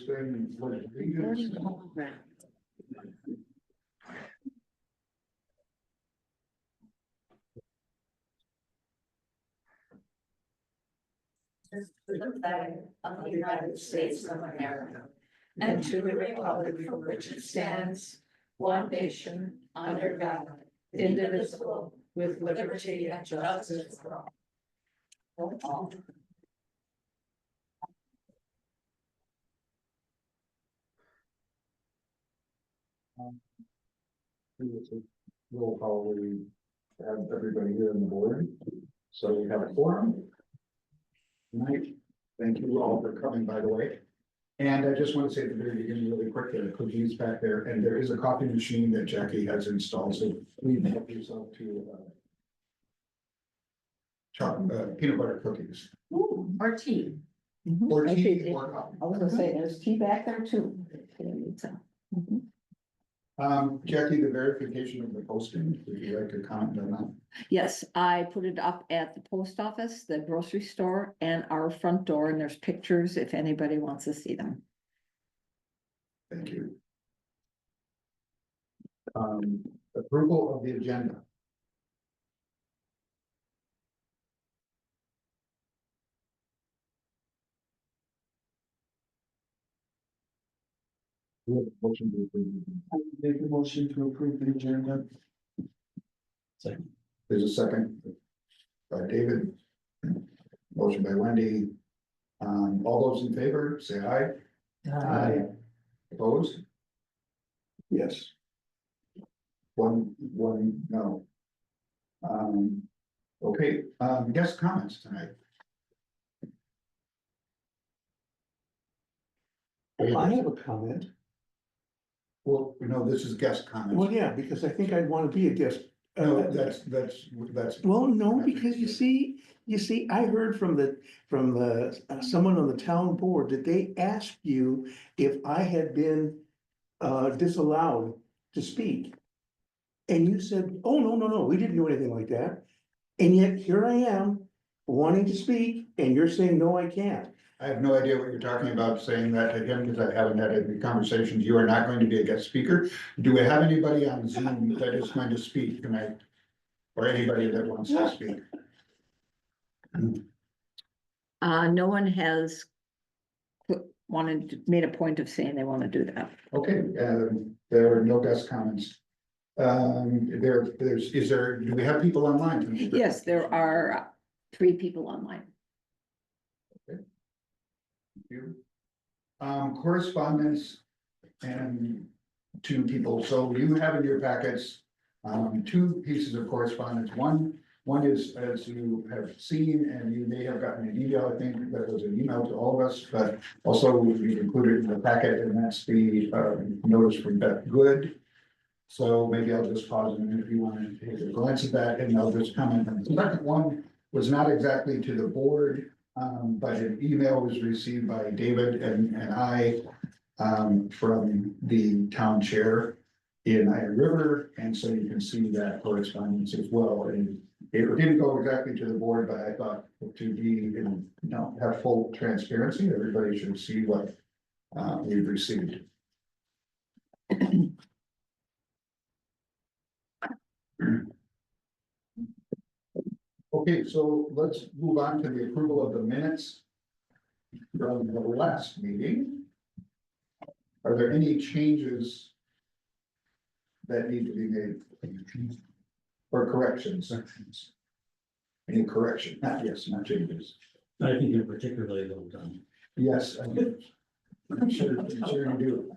thing, what it is. To the flag of the United States of America, and to the republic for which it stands, one nation, under God, indivisible, with liberty and justice for all. Roll call, we have everybody here on the board, so we have a quorum. Tonight, thank you all for coming, by the way. And I just want to say at the very beginning, really quick, there are cookies back there, and there is a coffee machine that Jackie has installed, so please help yourself to peanut butter cookies. Ooh, or tea. Or I tea see. or coffee. I was gonna say, there's tea back there too. Jackie, the verification of the posting, would you like to comment on that? Yes, I put it up at the post office, the grocery store, and our front door, and there's pictures if anybody wants to see them. Thank you. Approval of the agenda. We have a motion to approve. Make a motion to approve the agenda. Second. There's a second by David. Motion by Wendy. All those in favor, say aye. Opposed? Yes. One, no. Okay, guest comments tonight. I have a comment. Well, no, this is guest Well, comments. yeah, because I think I'd want to be a guest. No, that's. Well, no, because you see, I heard from someone on the town board that they asked you if I had been disallowed to speak. And you said, oh, no, we didn't do anything like that. And yet here I am wanting to speak and you're saying, no, I can't. I have no idea what you're talking about saying that to him, because I haven't had any conversations. You are not going to be a guest speaker. Do we have anybody on Zoom that is going to speak tonight? Or anybody that wants to speak? No one has made a point of saying they want to do that. Okay, there are no guest comments. Do we have people online tonight? Yes, there are 3 people online. Thank you. Correspondence and 2 people. So you have in your packets 2 pieces of correspondence. One is, as you have seen, and you may have gotten an email, I think that was an email to all of us, but also we included in the packet, and that's the notice from Beth Good. So maybe I'll just pause a minute if you want to take a glance at that, and I'll just comment. And the second one was not exactly to the board, but an email was received by David and I from the town chair in Iron River, and so you can see that correspondence as well. And it didn't go exactly to the board, but I thought to be, have full transparency, everybody should see what we've received. Okay, so let's move on to the approval of the minutes from the last meeting. Are there any changes that need to be made? Or corrections? Any correction? Not changes. I think you're particularly well done. Yes, I'm sure you do.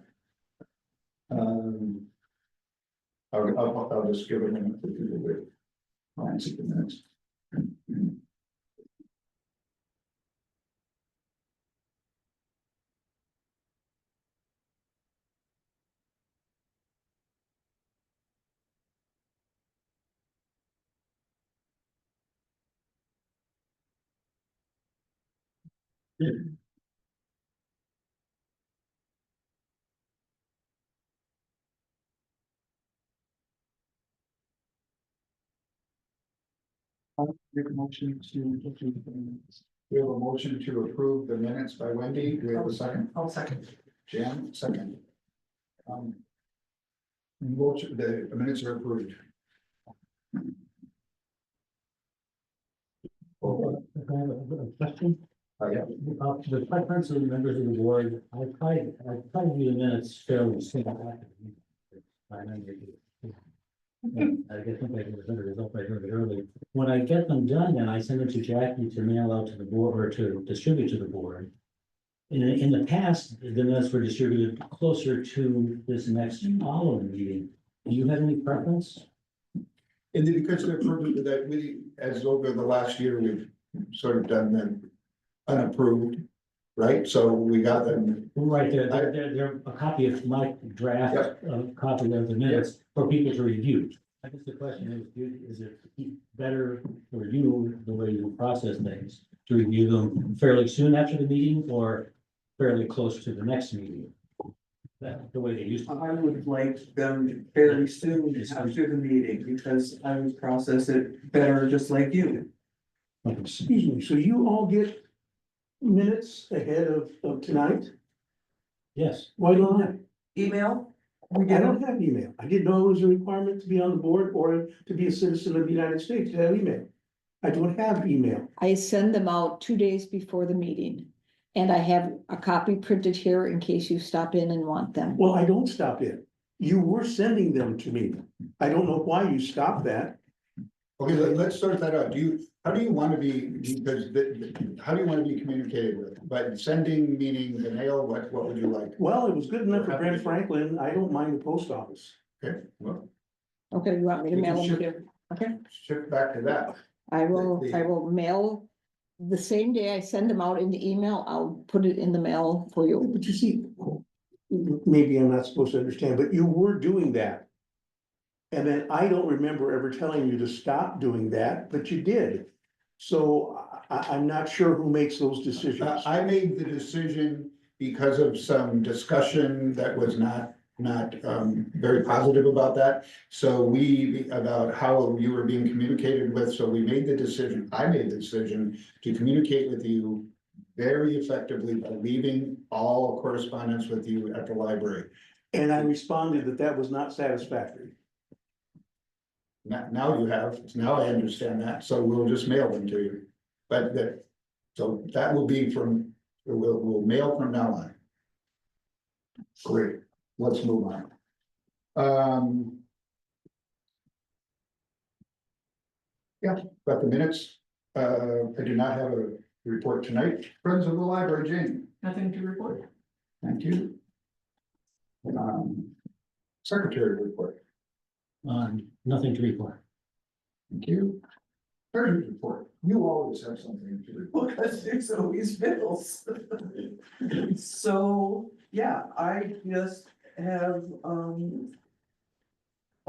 I'll just give a minute for people to glance at the minutes. Make a motion to approve the minutes. We have a motion to approve the minutes by Wendy. Do we have a second? I'll second. Jan, second. Vote, the minutes are approved. I have a question. Yeah. The preference of the members of the board, I tried to do the minutes fairly soon after. I remember it. I guess I remember it a little bit earlier. When I get them done, then I send them to Jackie to mail out to the board or to distribute to the board. In the past, the minutes were distributed closer to this next following meeting. Do you have any preference? And then because they're approved, that we, as over the last year, we've sort of done them unapproved, right? So we got them. Right, they're a copy of my draft, copy of the minutes for people to review. I guess the question is it better for you, the way you process things, to review them fairly soon after the meeting or fairly close to the next meeting? That, the way they used to. I would like them fairly soon after the meeting, because I would process it better, just like you. Excuse me, so you all get minutes ahead of tonight? Yes, Why don't I? Email? I don't have email. I didn't know it was a requirement to be on the board or to be a citizen of the United States to have email. I don't have email. I send them out 2 days before the meeting. And I have a copy printed here in case you stop in and want them. Well, I don't stop in. You were sending them to me. I don't know why you stopped that. Okay, let's sort that out. How do you want to be, because how do you want to be communicated with? By sending, meaning the mail, what would you like? Well, it was good enough for Brent Franklin. I don't mind the post office. Okay, well, Okay, you want me to We can mail them ship- here? Okay, shift back to that. I will mail. The same day I send them out in the email, I'll put it in the mail for you. But you see, maybe I'm not supposed to understand, but you were doing that. And then I don't remember ever telling you to stop doing that, but you did. So I'm not sure who makes those decisions. I made the decision because of some discussion that was not very positive about that. So about how you were being communicated with, so we made the decision, I made the decision to communicate with you very effectively by leaving all correspondence with you at the library. And I responded that that was not satisfactory. Now you have, now I understand that, so we'll just mail them to you. But so that will be we'll mail from now on. Great, let's move on. Yeah, got the minutes. I do not have a report tonight. Friends of the library, Jane. Nothing to report. Thank you. Secretary report. nothing to report. Thank you. Treasurer's report. You always have something to report. Because there's always bills. So, yeah, I just have,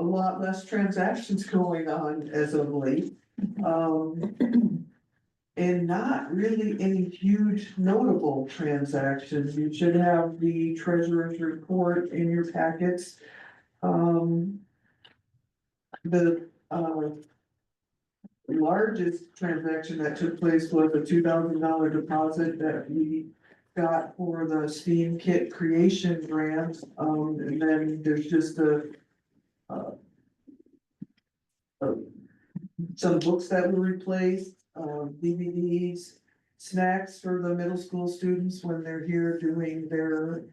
a lot less transactions going on as of late. And not really any huge notable transactions. You should have the treasurer's report in your packets. The largest transaction that took place was a $2,000 deposit that we got for the STEAM kit creation grant. And then there's just some books that were replaced, DVDs, snacks for the middle school students when they're here doing their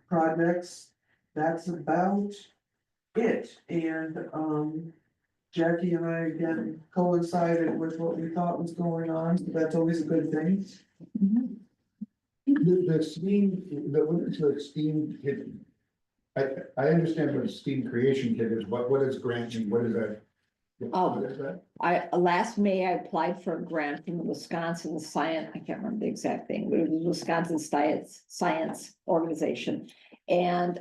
projects. That's about it. And Jackie and I again coincided with what we thought was going on, so that's always a good thing. The STEAM, what is the STEAM kit? I understand what a STEAM creation kit is, but what is granting, what is that? What is that? Last May, I applied for a grant from the Wisconsin Science, I can't remember the exact thing, but it was Wisconsin Science Organization. And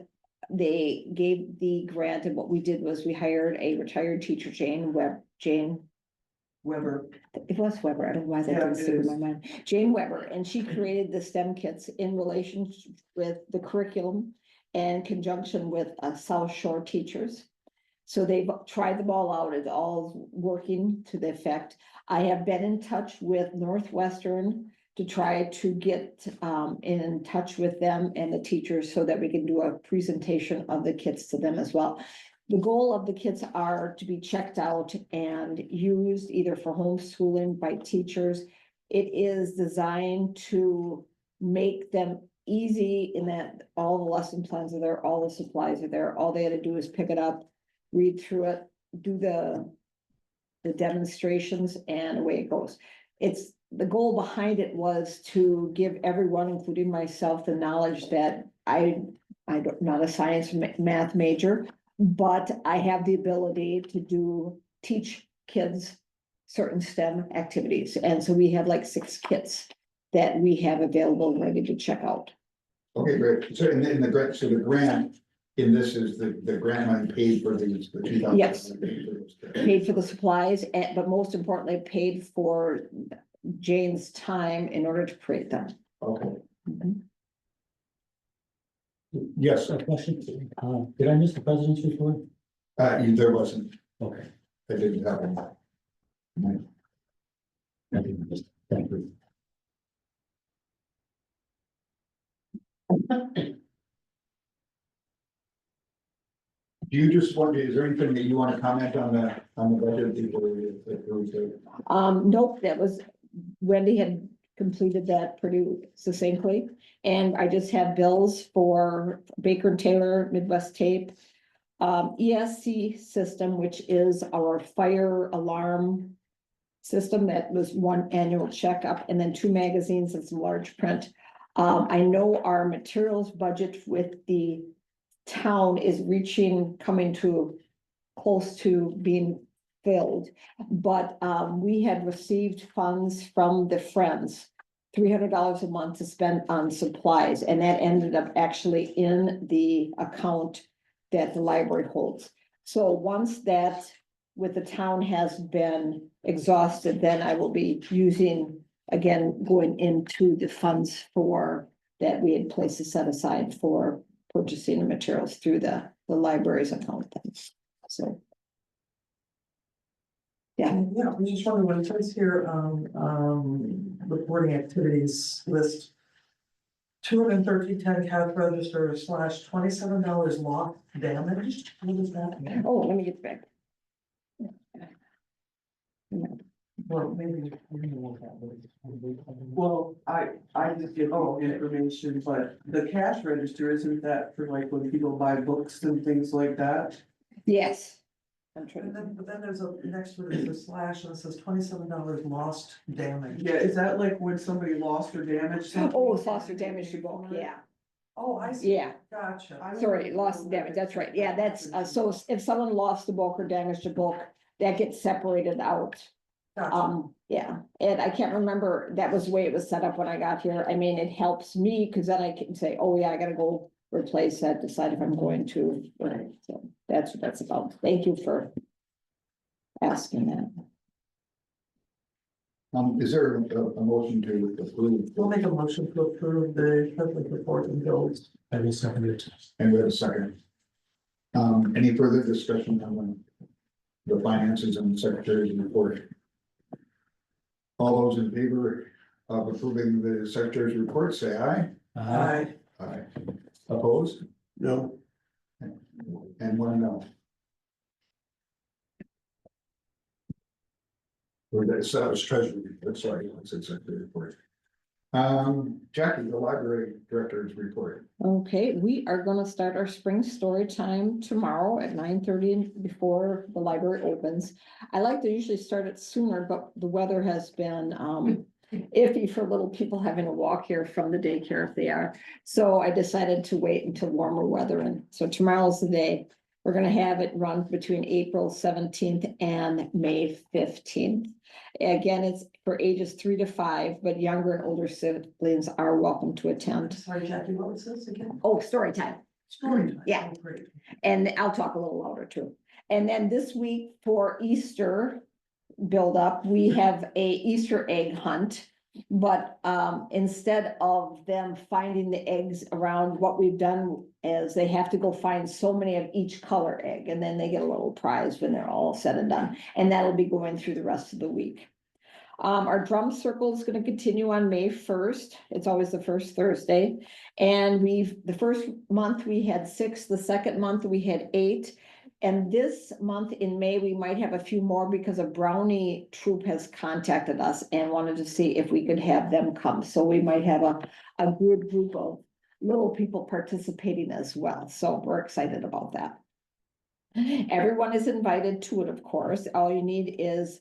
they gave the grant, and what we did was we hired a retired teacher, Jane Weber. it was Weber, I don't know why that Yeah, didn't it stick in is. my mind. Jane Weber, and she created the STEM kits in relation with the curriculum and conjunction with South Shore teachers. So they've tried them all out, it's all working to the effect. I have been in touch with Northwestern to try to get in touch with them and the teachers so that we can do a presentation of the kits to them as well. The goal of the kits are to be checked out and used either for homeschooling by teachers. It is designed to make them easy in that all the lesson plans are there, all the supplies are there. All they had to do is pick it up, read through it, do the demonstrations, and away it goes. It's the goal behind it was to give everyone, including myself, the knowledge that I'm not a science math major, but I have the ability to teach kids certain STEM activities. And so we have like 6 kits that we have available and ready to check out. Okay, great. So in the grant, so the grant in this is the grant money paid for these, the 2,000. Yes. Paid for the supplies, but most importantly, paid for Jane's time in order to create them. Okay, Mhm. Yes, a question. Did I miss the president's report? there wasn't, Okay. that didn't happen. I didn't miss it. Thank you. Do you just want, is there anything that you want to comment on the budget before we approve it? Nope, that was, Wendy had completed that pretty succinctly. And I just have bills for Baker and Taylor, Midwest Tape, ESC system, which is our fire alarm system. That was 1 annual checkup, and then 2 magazines and some large print. I know our materials budget with the town is coming to close to being filled. But we had received funds from the Friends, $300 a month to spend on supplies, and that ended up actually in the account that the library holds. So once that with the town has been exhausted, then I will be using, again, going into the funds for that we had places set aside for purchasing the materials through the library's account then. So. Yeah. Yeah, I'm just wondering, when it says here, reporting activities list. 21310 cash register / $27 lost damaged, what does that mean? Oh, let me get back. Well, maybe. Well, I just get information, but the cash register, isn't that for like when people buy books and things like that? Yes. I'm trying And to. then, but then there's a, next to it is a slash and it says $27 lost damage. Yeah, is that like when somebody lost or damaged something? Oh, it's lost or damaged your book, yeah, Oh, I see, yeah, gotcha. sorry, lost and damaged, that's right, yeah, that's, so if someone lost a book or damaged a book, that gets separated out. Gotcha. Yeah, and I can't remember, that was the way it was set up when I got here. I mean, it helps me, because then I can say, oh yeah, I gotta go replace that, decide if I'm going to, right, so that's what that's about. Thank you for asking that. Is there a motion to approve? We'll make a motion to approve the public report and bills. I will second it. And we have a second. Any further discussion on the finances and the secretary's report? All those in favor of approving the secretary's report, say aye. Aye. Aye. Opposed? No, And 1 no. Or that was treasury, sorry, I said secretary report. Jackie, the library director's report. Okay, we are gonna start our spring story time tomorrow at 9:30 before the library opens. I like to usually start it sooner, but the weather has been iffy for little people having to walk here from the daycare if they are. So I decided to wait until warmer weather, and so tomorrow's the day. We're gonna have it run between April 17th and May 15th. Again, it's for ages 3 to 5, but younger and older siblings are welcome to attend. Sorry, Jackie, what was this again? Oh, story time. Story time. Yeah. Oh, great. And I'll talk a little louder too. And then this week for Easter build up, we have a Easter egg hunt. But instead of them finding the eggs around, what we've done is they have to go find so many of each color egg, and then they get a little prize when they're all said and done. And that'll be going through the rest of the week. Our drum circle is gonna continue on May 1st. It's always the first Thursday. And the first month we had 6, the second month we had 8. And this month in May, we might have a few more because a Brownie troop has contacted us and wanted to see if we could have them come. So we might have a good group of little people participating as well. So we're excited about that. Everyone is invited to it, of course. All you need is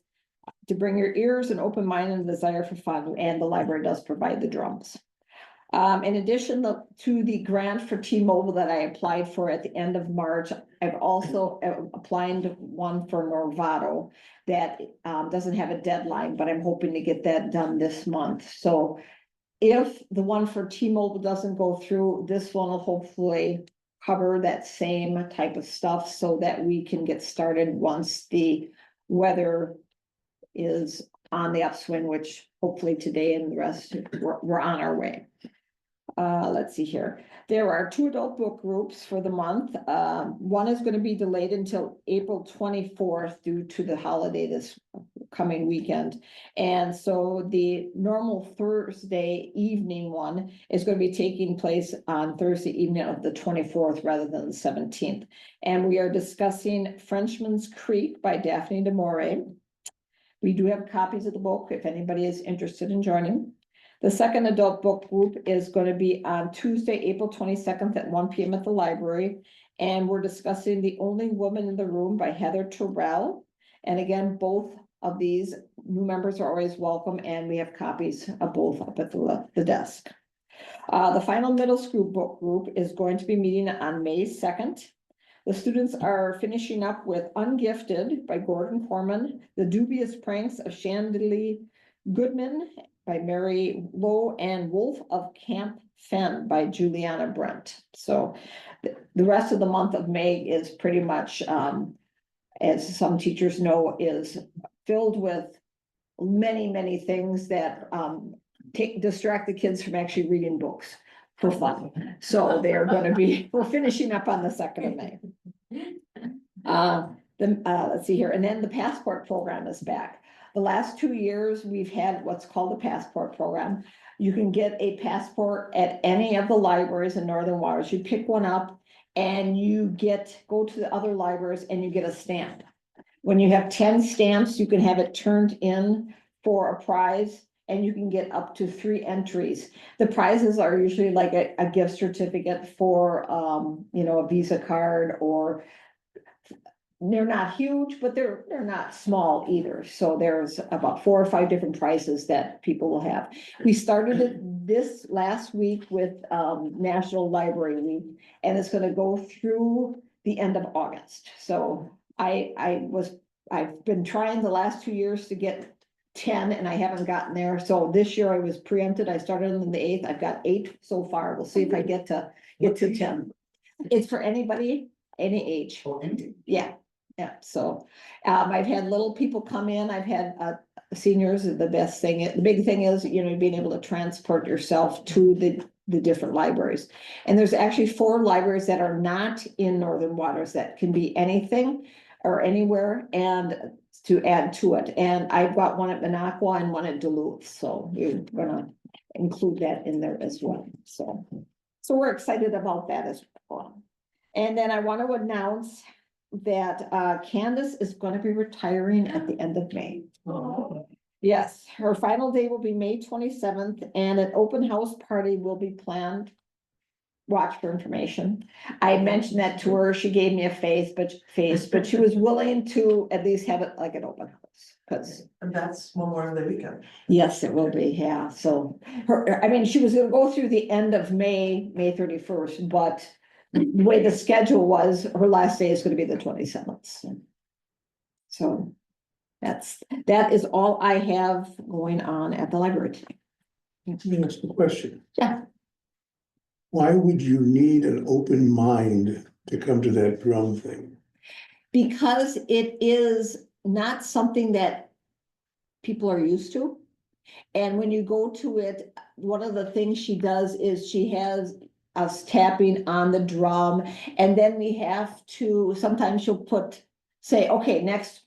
to bring your ears, an open mind, and a desire for fun, and the library does provide the drums. In addition to the grant for T-Mobile that I applied for at the end of March, I've also applied one for Norvato that doesn't have a deadline, but I'm hoping to get that done this month. So if the one for T-Mobile doesn't go through, this one will hopefully cover that same type of stuff so that we can get started once the weather is on the upswing, which hopefully today and the rest, we're on our way. Let's see here. There are 2 adult book groups for the month. One is going to be delayed until April 24th due to the holiday this coming weekend. And so the normal Thursday evening one is going to be taking place on Thursday evening of the 24th rather than the 17th. And we are discussing Frenchman's Creek by Daphne du Maurier. We do have copies of the book if anybody is interested in joining. The second adult book group is going to be on Tuesday, April 22nd at 1 p.m. at the library. And we're discussing The Only Woman in the Room by Heather Terrell. And again, both of these new members are always welcome, and we have copies of both up at the desk. The final middle school book group is going to be meeting on May 2nd. The students are finishing up with Ungifted by Gordon Corman, The Dubious Pranks of Chandelier Goodman by Mary Lowe, and Wolf of Camp Fen by Juliana Brent. So the rest of the month of May is pretty much, as some teachers know, is filled with many things that distract the kids from actually reading books for fun. So they're going to be, we're finishing up on the 2nd of May. Let's see here. And then the passport program is back. The last 2 years, we've had what's called the passport program. You can get a passport at any of the libraries in Northern Waters. You pick one up and you go to the other libraries and you get a stamp. When you have 10 stamps, you can have it turned in for a prize, and you can get up to 3 entries. The prizes are usually like a gift certificate for, a Visa card, or they're not huge, but they're not small either. So there's about 4 or 5 different prizes that people will have. We started it this last week with National Library Week, and it's going to go through the end of August. So I've been trying the last 2 years to get 10, and I haven't gotten there. So this year I was preempted. I started on the 8th. I've got 8 so far. We'll see if I get to 10. It's for anybody, any age. Oh, anything. Yeah. So I've had little people come in. I've had seniors. The big thing is, being able to transport yourself to the different libraries. And there's actually 4 libraries that are not in Northern Waters that can be anything or anywhere, and to add to it. And I've got one at Minocqua and one at Duluth. So we're gonna include that in there as well. So we're excited about that as well. And then I want to announce that Candace is going to be retiring at the end of May. Oh. Yes, her final day will be May 27th, and an open house party will be planned. Watch for information. I mentioned that to her. She gave me a face, but she was willing to at least have it like an open house. And that's Memorial Day weekend. Yes, it will be. Yeah. So she was going to go through the end of May 31st, but the way the schedule was, her last day is going to be the 27th. So that is all I have going on at the library today. Let me ask a question. Yeah. Why would you need an open mind to come to that drum thing? Because it is not something that people are used to. And when you go to it, one of the things she does is she has us tapping on the drum, and then we have to, sometimes she'll say, okay, next,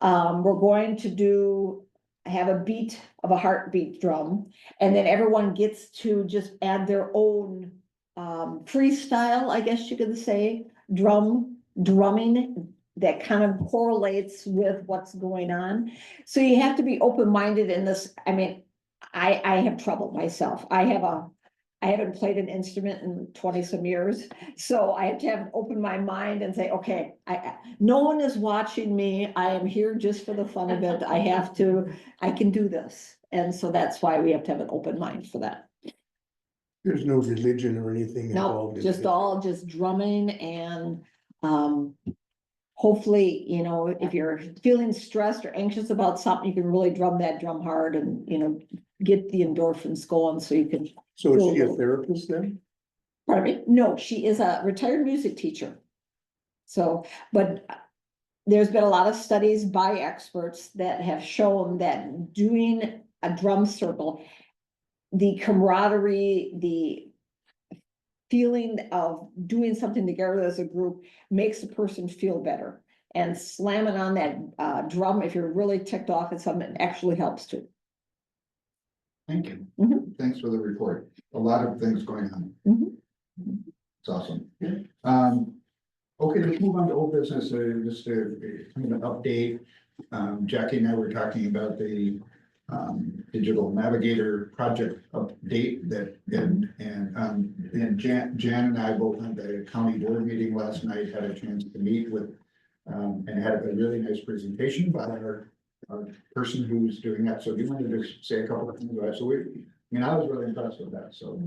we're going to do have a beat of a heartbeat drum, and then everyone gets to just add their own freestyle, I guess you could say, drumming that kind of correlates with what's going on. So you have to be open-minded in this. I mean, I have trouble myself. I haven't played an instrument in 20-some years, so I have to have open my mind and say, okay, no one is watching me. I am here just for the fun of it. I can do this. And so that's why we have to have an open mind for that. There's no religion or anything No, involved. in just it. all just drumming and, hopefully, if you're feeling stressed or anxious about something, you can really drum that drum hard and, get the endorphins going so you can. So is she a therapist then? Pardon me? No, she is a retired music teacher. So, but there's been a lot of studies by experts that have shown that doing a drum circle, the camaraderie, the feeling of doing something together as a group makes a person feel better. And slamming on that drum, if you're really ticked off at something, actually helps too. Thank you. Mhm. Thanks for the report. A lot of things going on. Mhm. It's awesome. Okay, let's move on to old business, just kind of an update. Jackie and I were talking about the digital navigator project update that, and Jan and I both at the county board meeting last night had a chance to meet with and had a really nice presentation by our person who's doing that. So do you want to just say a couple of things about it? So I was really impressed with that, so.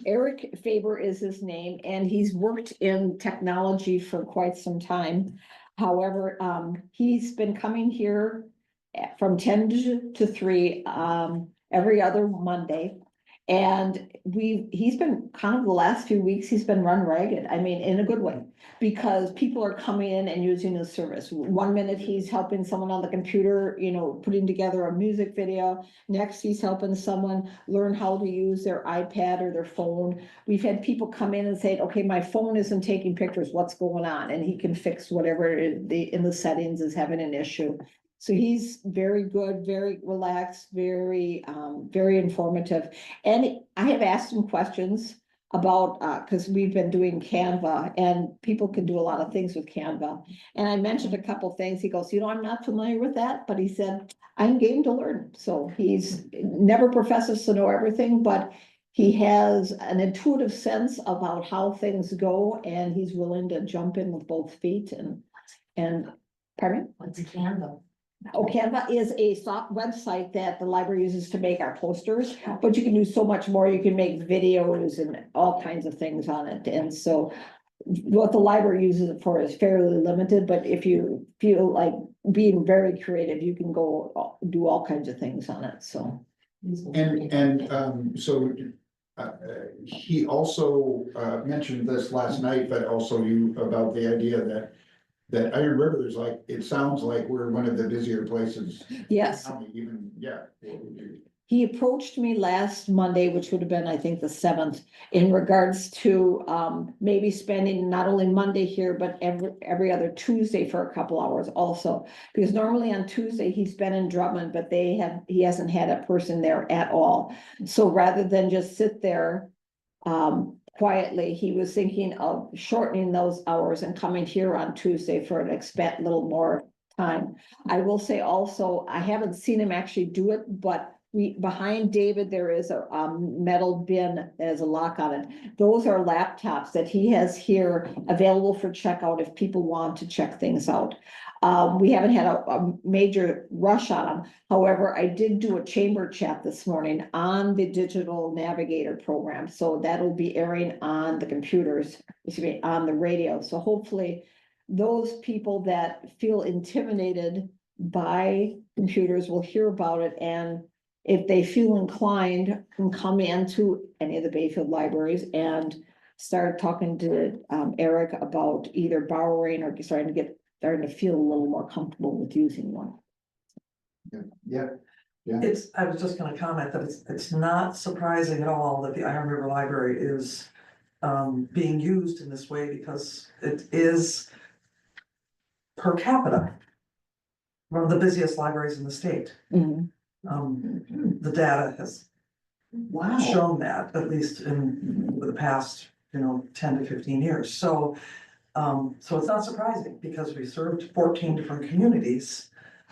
Eric Faber is his name, and he's worked in technology for quite some time. However, he's been coming here from 10 to 3 every other Monday. And he's been kind of the last few weeks, he's been run ragged. I mean, in a good way, because people are coming in and using his service. One minute he's helping someone on the computer, putting together a music video. Next, he's helping someone learn how to use their iPad or their phone. We've had people come in and say, okay, my phone isn't taking pictures, what's going on? And he can fix whatever in the settings is having an issue. So he's very good, very relaxed, very informative. And I have asked him questions about, because we've been doing Canva and people can do a lot of things with Canva. And I mentioned a couple things. He goes, I'm not familiar with that, but he said, I'm game to learn. So he's never professes to know everything, but he has an intuitive sense about how things go, and he's willing to jump in with both feet and pardon me? What's a Canva? Oh, Canva is a soft website that the library uses to make our posters, but you can do so much more. You can make videos and all kinds of things on it. And so what the library uses it for is fairly limited, but if you feel like being very creative, you can go do all kinds of things on it, so. So he also mentioned this last night, but also you about the idea that Iron River is like, it sounds like we're one of the busier places. Yes. Even, yeah. He approached me last Monday, which would have been, I think, the 7th, in regards to maybe spending not only Monday here, but every other Tuesday for a couple hours also. Because normally on Tuesday, he's been in Drummond, but he hasn't had a person there at all. So rather than just sit there quietly, he was thinking of shortening those hours and coming here on Tuesday for an expect little more time. I will say also, I haven't seen him actually do it, but behind David, there is a metal bin that has a lock on it. Those are laptops that he has here available for checkout if people want to check things out. We haven't had a major rush on them. However, I did do a chamber chat this morning on the digital navigator program. So that'll be airing on the computers, on the radio. So hopefully those people that feel intimidated by computers will hear about it, and if they feel inclined, can come into any of the Bayfield libraries and start talking to Eric about either borrowing or starting to feel a little more comfortable with using one. Yeah. I was just gonna comment that it's not surprising at all that the Iron River Library is being used in this way, because it is per capita one of the busiest libraries in the state. Mhm. The data has Wow. shown that, at least in the past, 10 to 15 years. So it's not surprising because we served 14 different communities.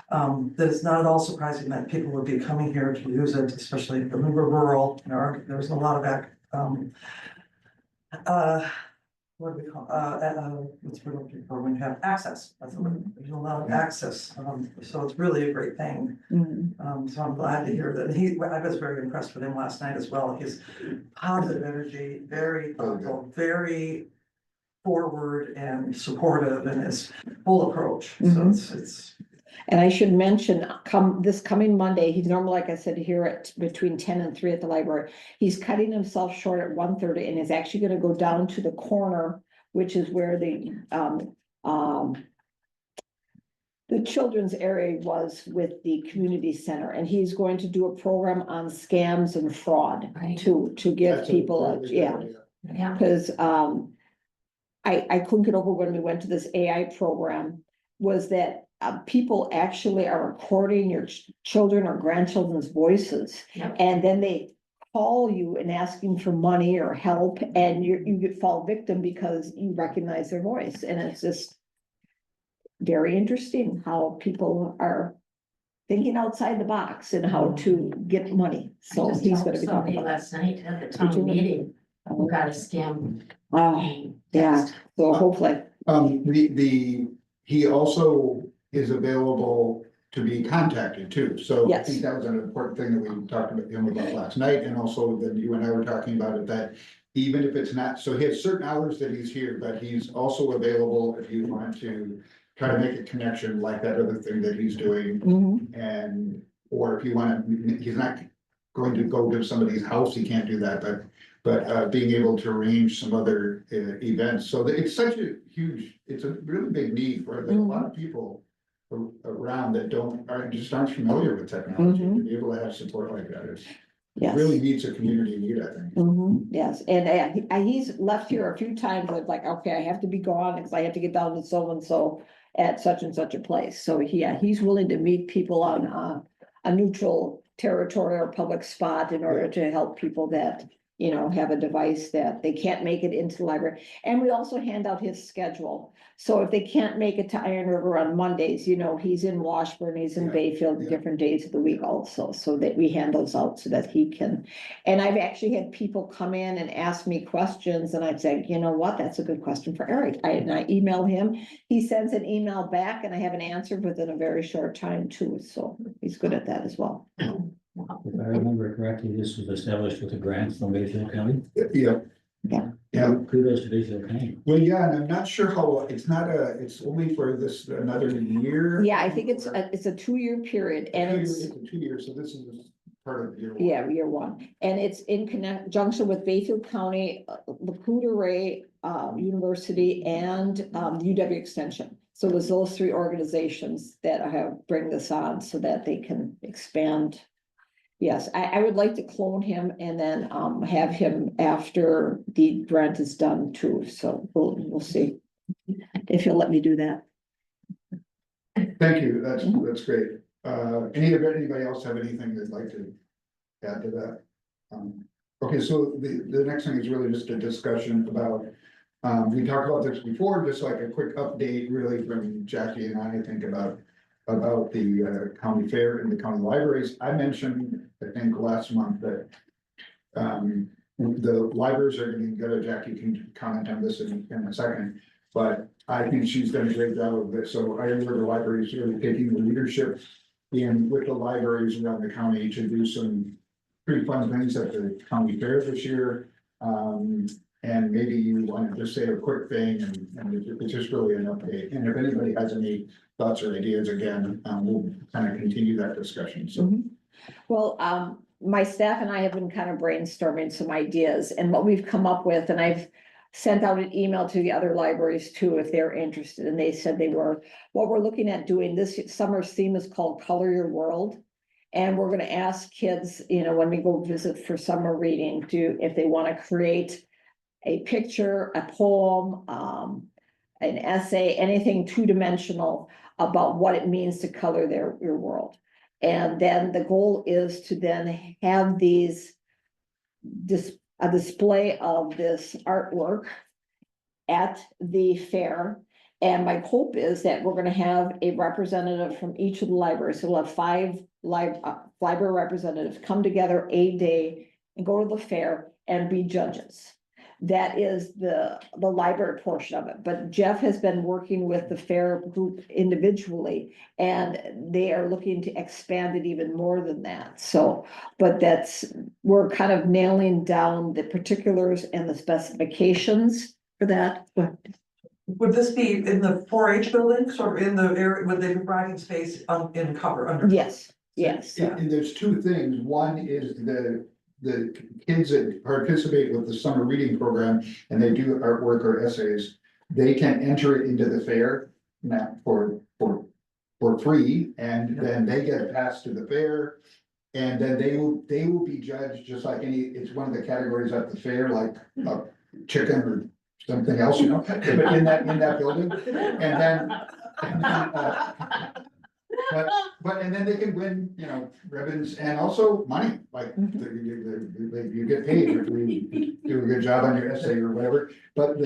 That it's not at all surprising that people would be coming here to use it, especially if we were rural, there's a lot of what do we call, what's we're looking for when you have access, that's the word. There's a lot of access, so it's really a great thing. Mhm. So I'm glad to hear that I was very impressed with him last night as well, his positive energy, very thoughtful, very forward and supportive in his whole approach, so Mhm. it's. And I should mention, this coming Monday, he's normally, like I said, here at between 10 and 3 at the library. He's cutting himself short at 1:30 and is actually gonna go down to the corner, which is where the children's area was with the community center, and he's going to do a program on scams and fraud Right. to give That's a people, really good yeah. idea. Yeah. Because I couldn't get over when we went to this AI program, was that people actually are recording your children or grandchildren's voices. Yep. And then they call you and asking for money or help, and you fall victim because you recognize their voice. And it's just very interesting how people are thinking outside the box and how to get money. So I just he's talked gonna to be talking somebody about. last night at the Did town you? meeting who got a scam. Oh, yeah, text. so hopefully. He also is available to be contacted too, so I Yes. think that was an important thing that we talked about him about last night, and also that you and I were talking about it, that even if it's not, so he has certain hours that he's here, but he's also available if you want to try to make a connection like that other thing that he's doing, Mhm. and, or if you wanna, he's not going to go to somebody's house, he can't do that, but being able to arrange some other events, so that it's such a huge, it's a really big need for, there's a lot of people around that aren't familiar with technology, to be able to have support like that is. Yes. Really meets a community need, I think. Yes, and he's left here a few times, with like, okay, I have to be gone because I have to get down to so and so at such and such a place. So he's willing to meet people on a neutral territory or public spot in order to help people that, have a device that they can't make it into the library. And we also hand out his schedule. So if they can't make it to Iron River on Mondays, he's in Washburn, he's in Yeah, Bayfield, yeah. different days of the week also, so that we hand those out so that he can. And I've actually had people come in and ask me questions, and I'd say, you know what, that's a good question for Eric. And I email him, he sends an email back, and I have an answer within a very short time too, so he's good at that as well. If I remember correctly, this was established with a grant from Bayfield County. Yeah. Yeah. Yeah, Kudos to Bayfield County. well, yeah, and I'm not sure how, it's only for this, another year. Yeah, I think it's a 2-year period, and It's it's, 2 years, so this is part of year one. yeah, year one, and it's in conjunction with Bayfield County, Laputa Ray University, and UW Extension. So it was those 3 organizations that bring this on so that they can expand. Yes, I would like to clone him and then have him after the grant is done too, so we'll see if he'll let me do that. Thank you, that's great. Anybody else have anything they'd like to add to that? Okay, so the next thing is really just a discussion about, we talked about this before, just like a quick update really from Jackie and I think about the county fair and the county libraries. I mentioned, I think last month that the libraries are gonna go, Jackie can comment on this in a second, but I think she's done a great job of this. So Iron River Library is really taking the leadership in with the libraries around the county to do some pretty fun things at the county fair this year. And maybe you want to just say a quick thing and it's just really an update. And if anybody has any thoughts or ideas, again, we'll kind of continue that discussion, so. Well, my staff and I have been kind of brainstorming some ideas, and what we've come up with, and I've sent out an email to the other libraries too, if they're interested, and they said they were. What we're looking at doing this summer's theme is called Color Your World. And we're gonna ask kids, when we go visit for summer reading, if they want to create a picture, a poem, an essay, anything 2-dimensional about what it means to color your world. And then the goal is to then have these a display of this artwork at the fair. And my hope is that we're gonna have a representative from each of the libraries. So we'll have five library representatives come together a day and go to the fair and be judges. That is the library portion of it. But Jeff has been working with the fair group individually, and they are looking to expand it even more than that. So, but we're kind of nailing down the particulars and the specifications for that. Would this be in the 4-H buildings or in the area, would they be providing space in cover under? Yes, yes. And there's two things. One is the kids that participate with the summer reading program and they do artwork or essays, they can enter it into the fair now for free, and then they get a pass to the fair. And then they will be judged just like it's one of the categories at the fair, like chicken or something else, you know, but in that building. And then and then they can win, you know, ribbons and also money, like you get paid if you do a good job on your essay or whatever. But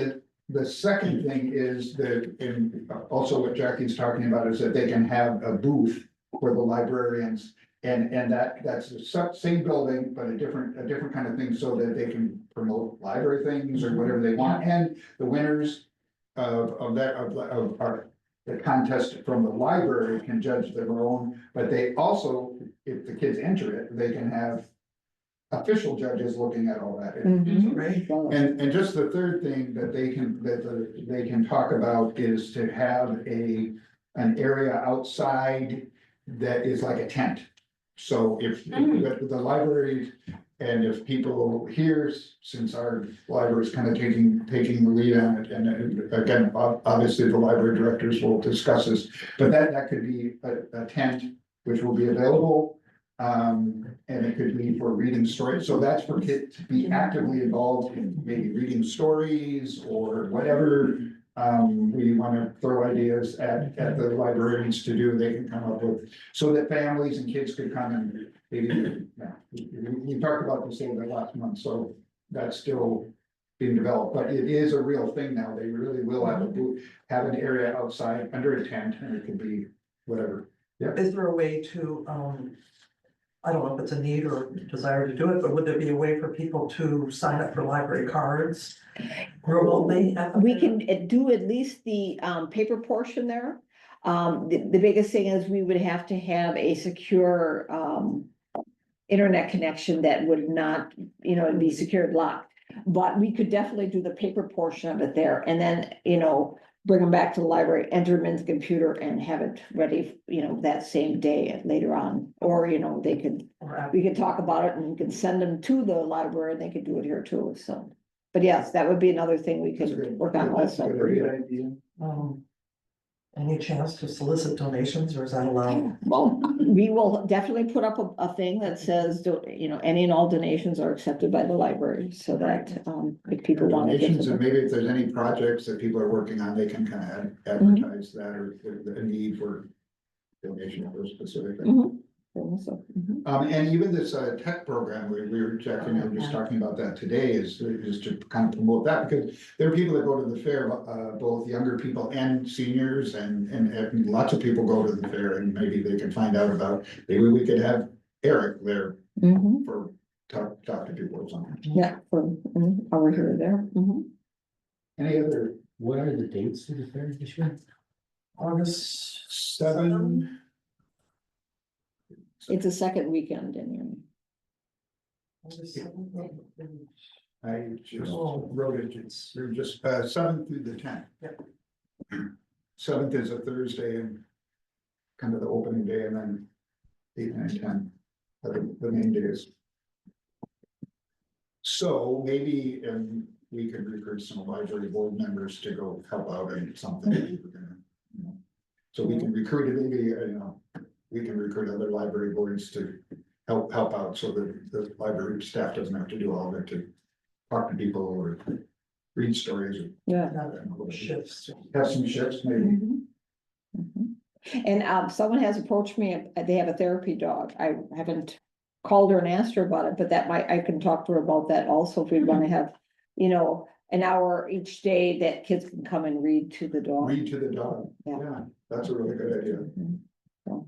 the second thing is and also what Jackie's talking about is that they can have a booth for the librarians. And that's the same building, but a different kind of thing, so that they can promote library things or whatever they want. And the winners of the contest from the library can judge their own, but they also, if the kids enter it, they can have official judges looking at all that. Right. And just the third thing that they can talk about is to have an area outside that is like a tent. So if the library, and if people here, since our library is kind of taking the lead on it, and again, obviously the library directors will discuss this, but that could be a tent which will be available. And it could be for reading stories, so that's for kids to be actively involved in maybe reading stories or whatever. We want to throw ideas at the librarians to do, they can come up with, so that families and kids could come and maybe, we talked about this a little bit last month, so that's still being developed, but it is a real thing now. They really will have a booth, have an area outside under a tent, and it could be whatever. Yeah. Is there a way to, I don't know if it's a need or desire to do it, but would there be a way for people to sign up for library cards remotely? We can do at least the paper portion there. The biggest thing is we would have to have a secure internet connection that would not, you know, be secured locked. But we could definitely do the paper portion of it there, and then, you know, bring them back to the library, enter them into the computer and have it ready, you know, that same day later on. Or, you know, we could talk about it and we can send them to the library and they could do it here too, so. But yes, that would be another thing we could work on also. Any chance to solicit donations, or is that allowed? Well, we will definitely put up a thing that says, you know, any and all donations are accepted by the library, so that if people want to. Donations, and maybe if there's any projects that people are working on, they can kind of advertise that, or the need for donation for a specific thing. And even this tech program, we were checking, and just talking about that today, is to kind of promote that, because there are people that go to the fair, both younger people and seniors, and lots of people go to the fair, and maybe they can find out about, maybe we could have Eric there for talk to people or something. Yeah, over here, there. Any other? What are the dates for the fair this year? August 7. It's a second weekend in I just wrote it, you're just 7th through the 10th. Yep. 7th is a Thursday and kind of the opening day, and then 8, 9, 10, are the main days. So maybe we could recruit some library board members to go help out in something. So we can recruit it, maybe, we can recruit other library boards to help out, so that the library staff doesn't have to do all of it, to talk to people or read stories. Yeah. shifts. Have some shifts maybe. And someone has approached me, they have a therapy dog. I haven't called her and asked her about it, but I can talk to her about that also if we want to have, an hour each day that kids can come and read to the dog. Read to the dog. Yeah. Yeah, that's a really good idea. Mhm. So,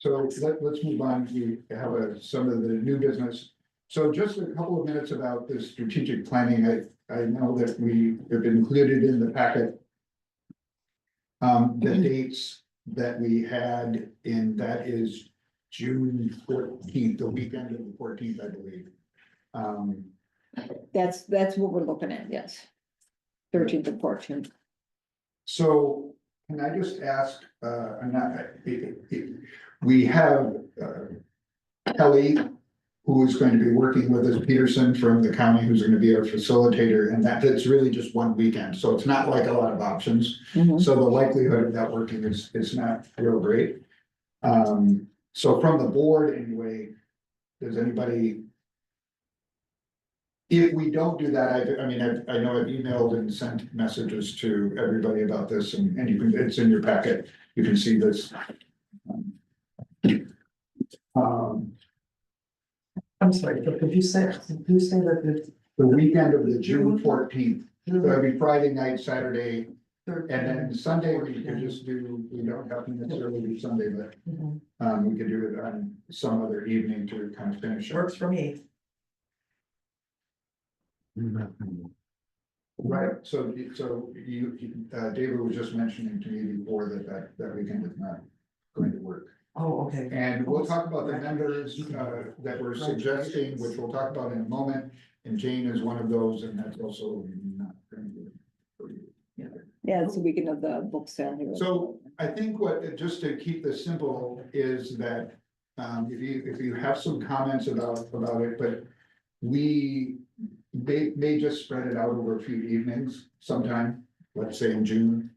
So let's move on. We have some of the new business. So just a couple of minutes about the strategic planning. I know that we have included in the packet the dates that we had, and that is June 14th, the weekend of the 14th, I believe. That's what we're looking at, yes. 13th and 14th. So can I just ask, we have Kelly, who is going to be working with us, Peterson from the county, who's going to be our facilitator, and that's really just one weekend, so it's not like a lot of options. Mhm. So the likelihood of that working is not real great. So from the board anyway, does anybody? If we don't do that, I know I've emailed and sent messages to everybody about this, and it's in your packet, you can see this. I'm sorry, but could you say that The weekend of the June 14th, so the. it'd be Friday night, Saturday, and then Sunday, we could just do, we don't have to necessarily do Sunday, but Mhm. we could do it on some other evening to kind of finish up. Works for me. Right, so David was just mentioning to me before that weekend is not going to work. Oh, okay. And we'll talk about the members that we're suggesting, which we'll talk about in a moment, and Jane is one of those, and that's also not going to be. Yeah, it's the weekend of the book sale here. So I think just to keep this simple, is that if you have some comments about it, but we may just spread it out over a few evenings sometime, let's say in June.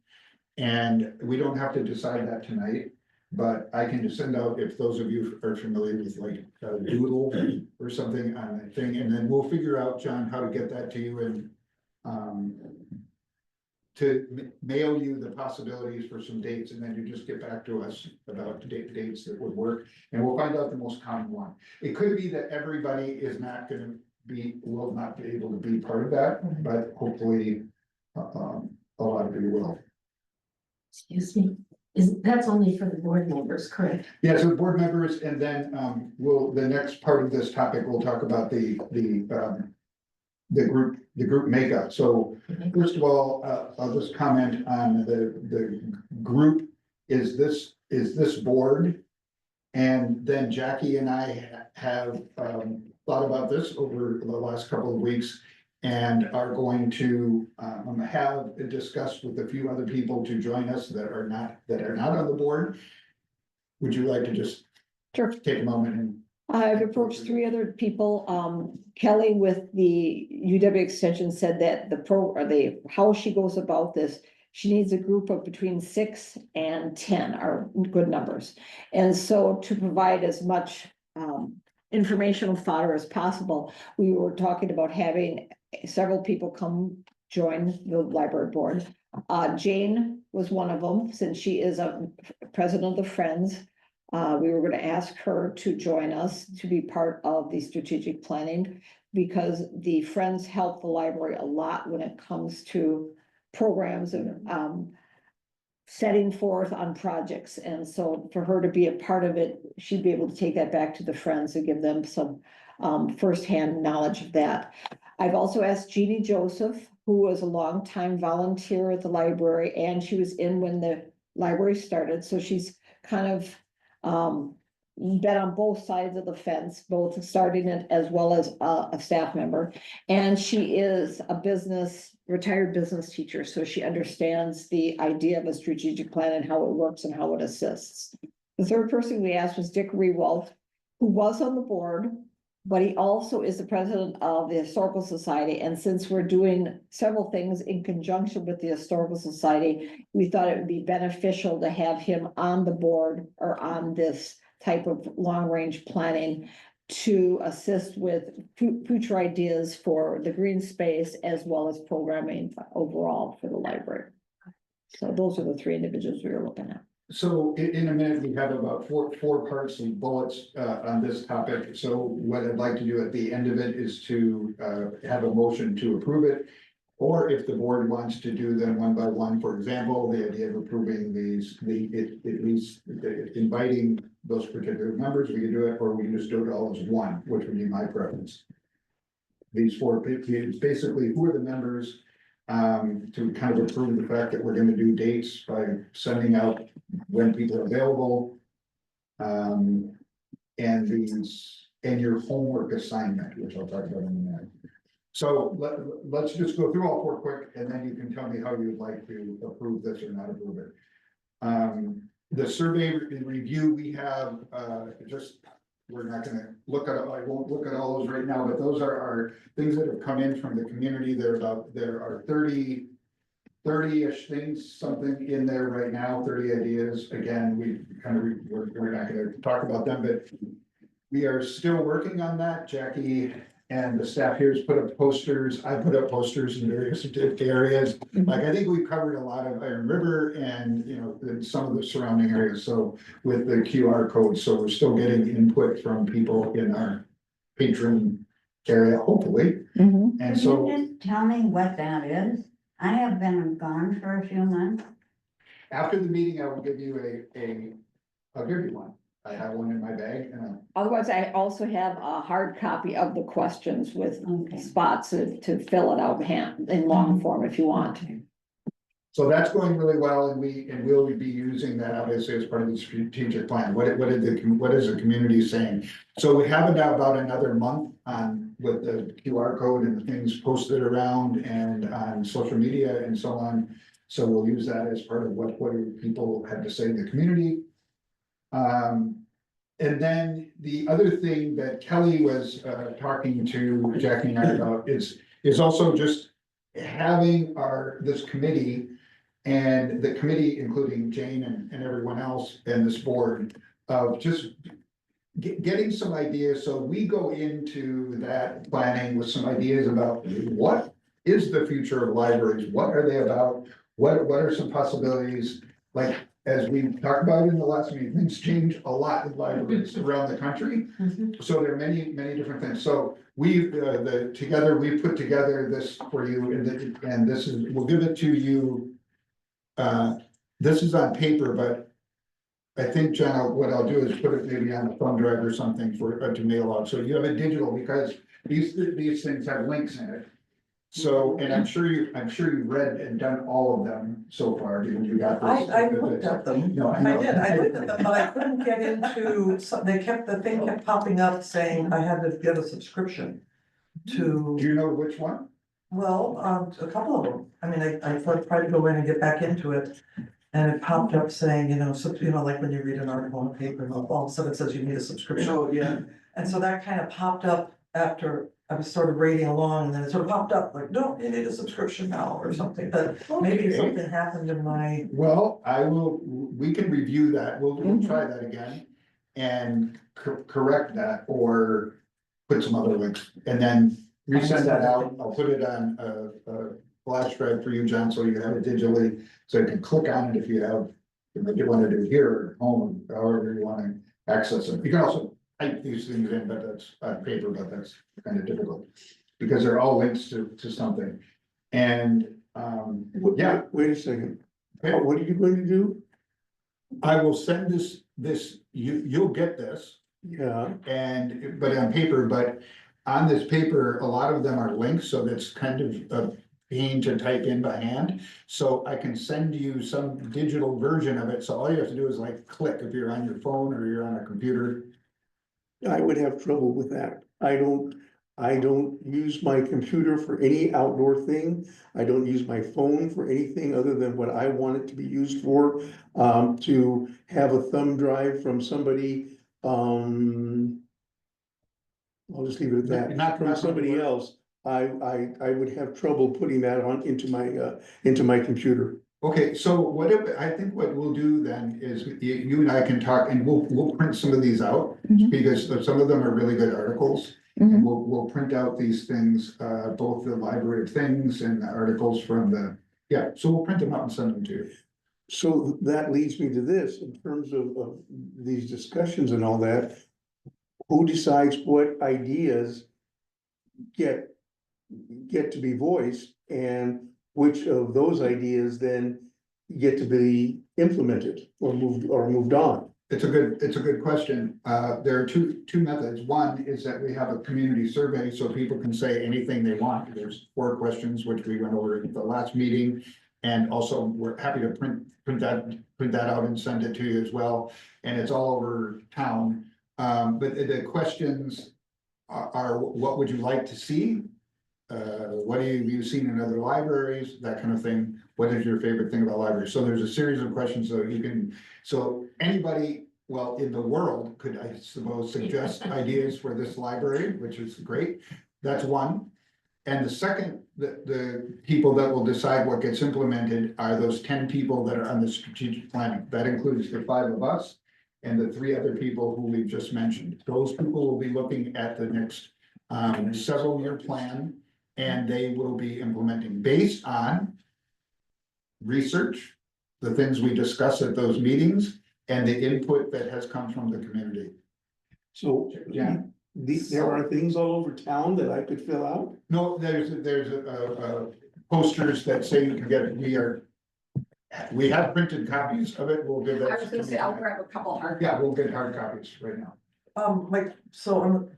And we don't have to decide that tonight, but I can just send out, if those of you are familiar with like a doodle or something on that thing, and then we'll figure out, John, how to get that to you and to mail you the possibilities for some dates, and then you just get back to us about the dates that would work, and we'll find out the most common one. It could be that everybody is not gonna will not be able to be part of that, but hopefully a lot of you will. Excuse me, that's only for the board members, correct? Yeah, so board members, and then the next part of this topic, we'll talk about the group makeup. So first of all, I'll just comment on the group is this board. And then Jackie and I have thought about this over the last couple of weeks and are going to have discussed with a few other people to join us that are not on the board. Would you like to just Sure. take a moment and? I've approached 3 other people. Kelly with the UW Extension said that how she goes about this, she needs a group of between 6 and 10 are good numbers. And so to provide as much informational fodder as possible, we were talking about having several people come join the library board. Jane was one of them, since she is a president of the Friends. We were going to ask her to join us to be part of the strategic planning, because the Friends help the library a lot when it comes to programs and setting forth on projects. And so for her to be a part of it, she'd be able to take that back to the Friends and give them some firsthand knowledge of that. I've also asked Jeannie Joseph, who was a longtime volunteer at the library, and she was in when the library started. So she's kind of been on both sides of the fence, both starting it as well as a staff member. And she is a retired business teacher, so she understands the idea of a strategic plan and how it works and how it assists. The third person we asked was Dick Rewalt, who was on the board, but he also is the president of the Historical Society. And since we're doing several things in conjunction with the Historical Society, we thought it would be beneficial to have him on the board or on this type of long-range planning to assist with future ideas for the green space as well as programming overall for the library. So those are the three individuals we were looking at. So in a minute, we have about four parts and bullets on this topic. So what I'd like to do at the end of it is to have a motion to approve it. Or if the board wants to do them one by one, for example, the idea of approving these, at least inviting those particular members, we can do it, or we can just do it all as one, which would be my preference. These four, basically, who are the members? To kind of approve the fact that we're gonna do dates by sending out when people are available. And your homework assignment, which I'll talk about in a minute. So let's just go through all four quick, and then you can tell me how you'd like to approve this or not approve it. The survey review, we have, we're not gonna look at, I won't look at all those right now, but those are our things that have come in from the community. There are 30-ish things, something in there right now, 30 ideas. Again, we're not gonna talk about them, but we are still working on that. Jackie and the staff here has put up posters. I put up posters in various areas. Like, I think we've covered a lot of Iron River and, and some of the surrounding areas. So with the QR code, so we're still getting input from people in our patron area, hopefully. And Can so you just tell me what that is? I have been gone for a few months. after the meeting, I will give you I'll give you one. I have one in my bag and Otherwise, I also have a hard copy of the questions with Okay. spots to fill it out in long form if you want. so that's going really well, and we'll be using that obviously as part of the strategic plan. What is the community saying? So we have about another month on with the QR code and the things posted around and on social media and so on. So we'll use that as part of what people have to say in the community. And then the other thing that Kelly was talking to Jackie and I about is also just having this committee. And the committee, including Jane and everyone else and this board, of just getting some ideas. So we go into that planning with some ideas about what is the future of libraries? What are they about? What are some possibilities? Like, as we talked about in the last meeting, things change a lot in libraries around the country. So there are many, many different things. So we've put together this for you, and this is, we'll give it to you. This is on paper, but I think, John, what I'll do is put it maybe on a thumb drive or something to mail out. So you have it digital, because these things have links in it. So, and I'm sure you've read and done all of them so far, because you got this. I looked at them. No, I I know. did, I looked at them, but I couldn't get into, the thing kept popping up saying I had to get a subscription to, Do you know which one? well, a couple of them. I mean, I tried to go in and get back into it. And it popped up saying, like when you read an article on paper, and all of a sudden it says you need a subscription. Oh, yeah. And so that kind of popped up after I was sort of reading along, and then it sort of popped up like, no, you need a subscription now or something, but maybe Okay. something happened in my. Well, we can review that. We'll try that again and correct that, or put some other links and then resend that out. I'll put it on a flash drive for you, John, so you have it digitally, so you can click on it if you want to do it here or at home, however you want to access it. You can also type these things in, but that's on paper, but that's kind of difficult because they're all links to something. And yeah. Wait a second. Okay. What are you going to do? I will send this, you'll get this, Yeah, but on paper, but on this paper, a lot of them are links, so that's kind of a pain to type in by hand. So I can send you some digital version of it, so all you have to do is like click if you're on your phone or you're on a computer. I would have trouble with that. I don't use my computer for any outdoor thing. I don't use my phone for anything other than what I want it to be used for. To have a thumb drive from somebody, I'll just leave it at that. Not From somebody work. else, I would have trouble putting that into my computer. Okay, so I think what we'll do then is you and I can talk and we'll print some of these out. Mhm. Because some of them are really good articles. Mhm. And we'll print out these things, both the library of things and the articles from yeah, so we'll print them out and send them to you. So that leads me to this, in terms of these discussions and all that. Who decides what ideas get to be voiced, and which of those ideas then get to be implemented or moved on? It's a good question. There are two methods. One is that we have a community survey, so people can say anything they want. There's 4 questions, which we went over at the last meeting. And also, we're happy to print that out and send it to you as well. And it's all over town. But the questions are what would you like to see? What have you seen in other libraries, that kind of thing. What is your favorite thing about libraries? So there's a series of questions, so anybody, well, in the world could, I suppose, suggest ideas for this library, which is great. That's one. And the second, the people that will decide what gets implemented are those 10 people that are on the strategic planning. That includes the 5 of us and the 3 other people who we've just mentioned. Those people will be looking at the next several year plan. And they will be implementing based on research, the things we discuss at those meetings, and the input that has come from the community. So, Yeah. there are things all over town that I could fill out? No, there's posters that say you can get it. We have printed copies of it. We'll give that. I was gonna say, I'll grab a couple hard. Yeah, we'll get hard copies right now. Like, so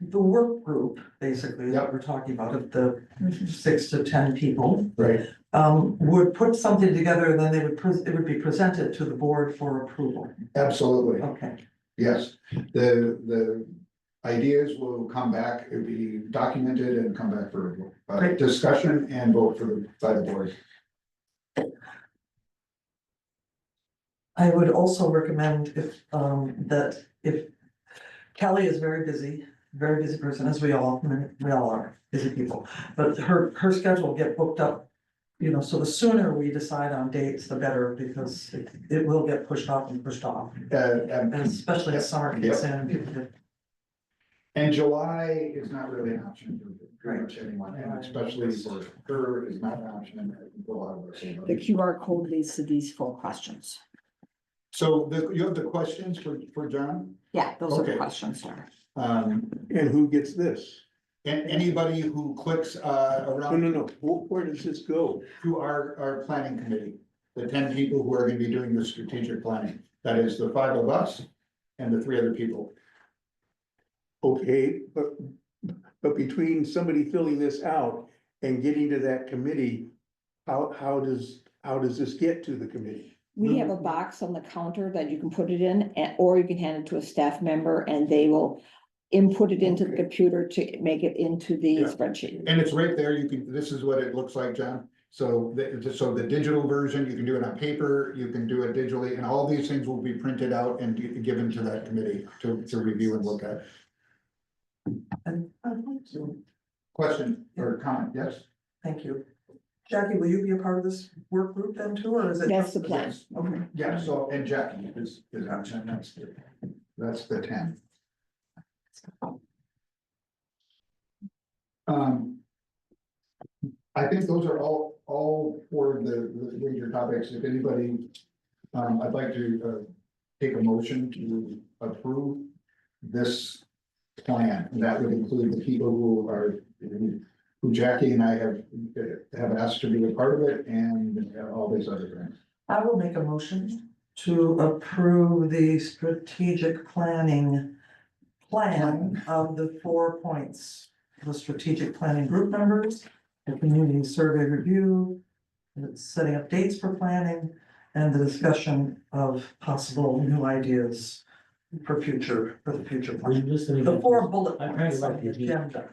the work group, basically, that we're talking about, of the 6 to 10 people. Right. Would put something together, and then it would be presented to the board for approval. Absolutely. Okay, Yes, the ideas will come back, it'll be documented and come back for Great. discussion and vote by the board. I would also recommend if Kelly is very busy person, as we all are busy people, but her schedule will get booked up. So the sooner we decide on dates, the better, because it will get pushed off, and especially as summer kicks in. And July is not really an option for pretty much anyone, and especially for her is not an option. The QR code leads to these 4 questions. So you have the questions for John? Yeah, those are the Okay. questions, sir. And who gets this? And anybody who clicks No, around where does this go? to our planning committee, the 10 people who are gonna be doing the strategic planning, that is the 5 of us and the 3 other people. Okay, but between somebody filling this out and getting to that committee, how does this get to the committee? We have a box on the counter that you can put it in, or you can hand it to a staff member and they will input it into the computer to make it into the Yeah. spreadsheet. And it's right there, this is what it looks like, John. So the digital version, you can do it on paper, you can do it digitally, and all these things will be printed out and given to that committee to review and look at. And I'd like to, Question or comment, yes? thank you. Jackie, will you be a part of this work group then too, or is it? That's the plan. Yes. Okay, yeah, so, and Jackie is on, that's the 10. I think those are all for the major topics. If anybody, I'd like to take a motion to approve this plan. And that would include the people who Jackie and I have asked to be a part of it, and all these other things. I will make a motion to approve the strategic planning plan of the 4 points. The strategic planning group members, the community survey review, setting up dates for planning, and the discussion of possible new ideas for the future plan. The 4 bullet I'm trying points to on write the these. agenda.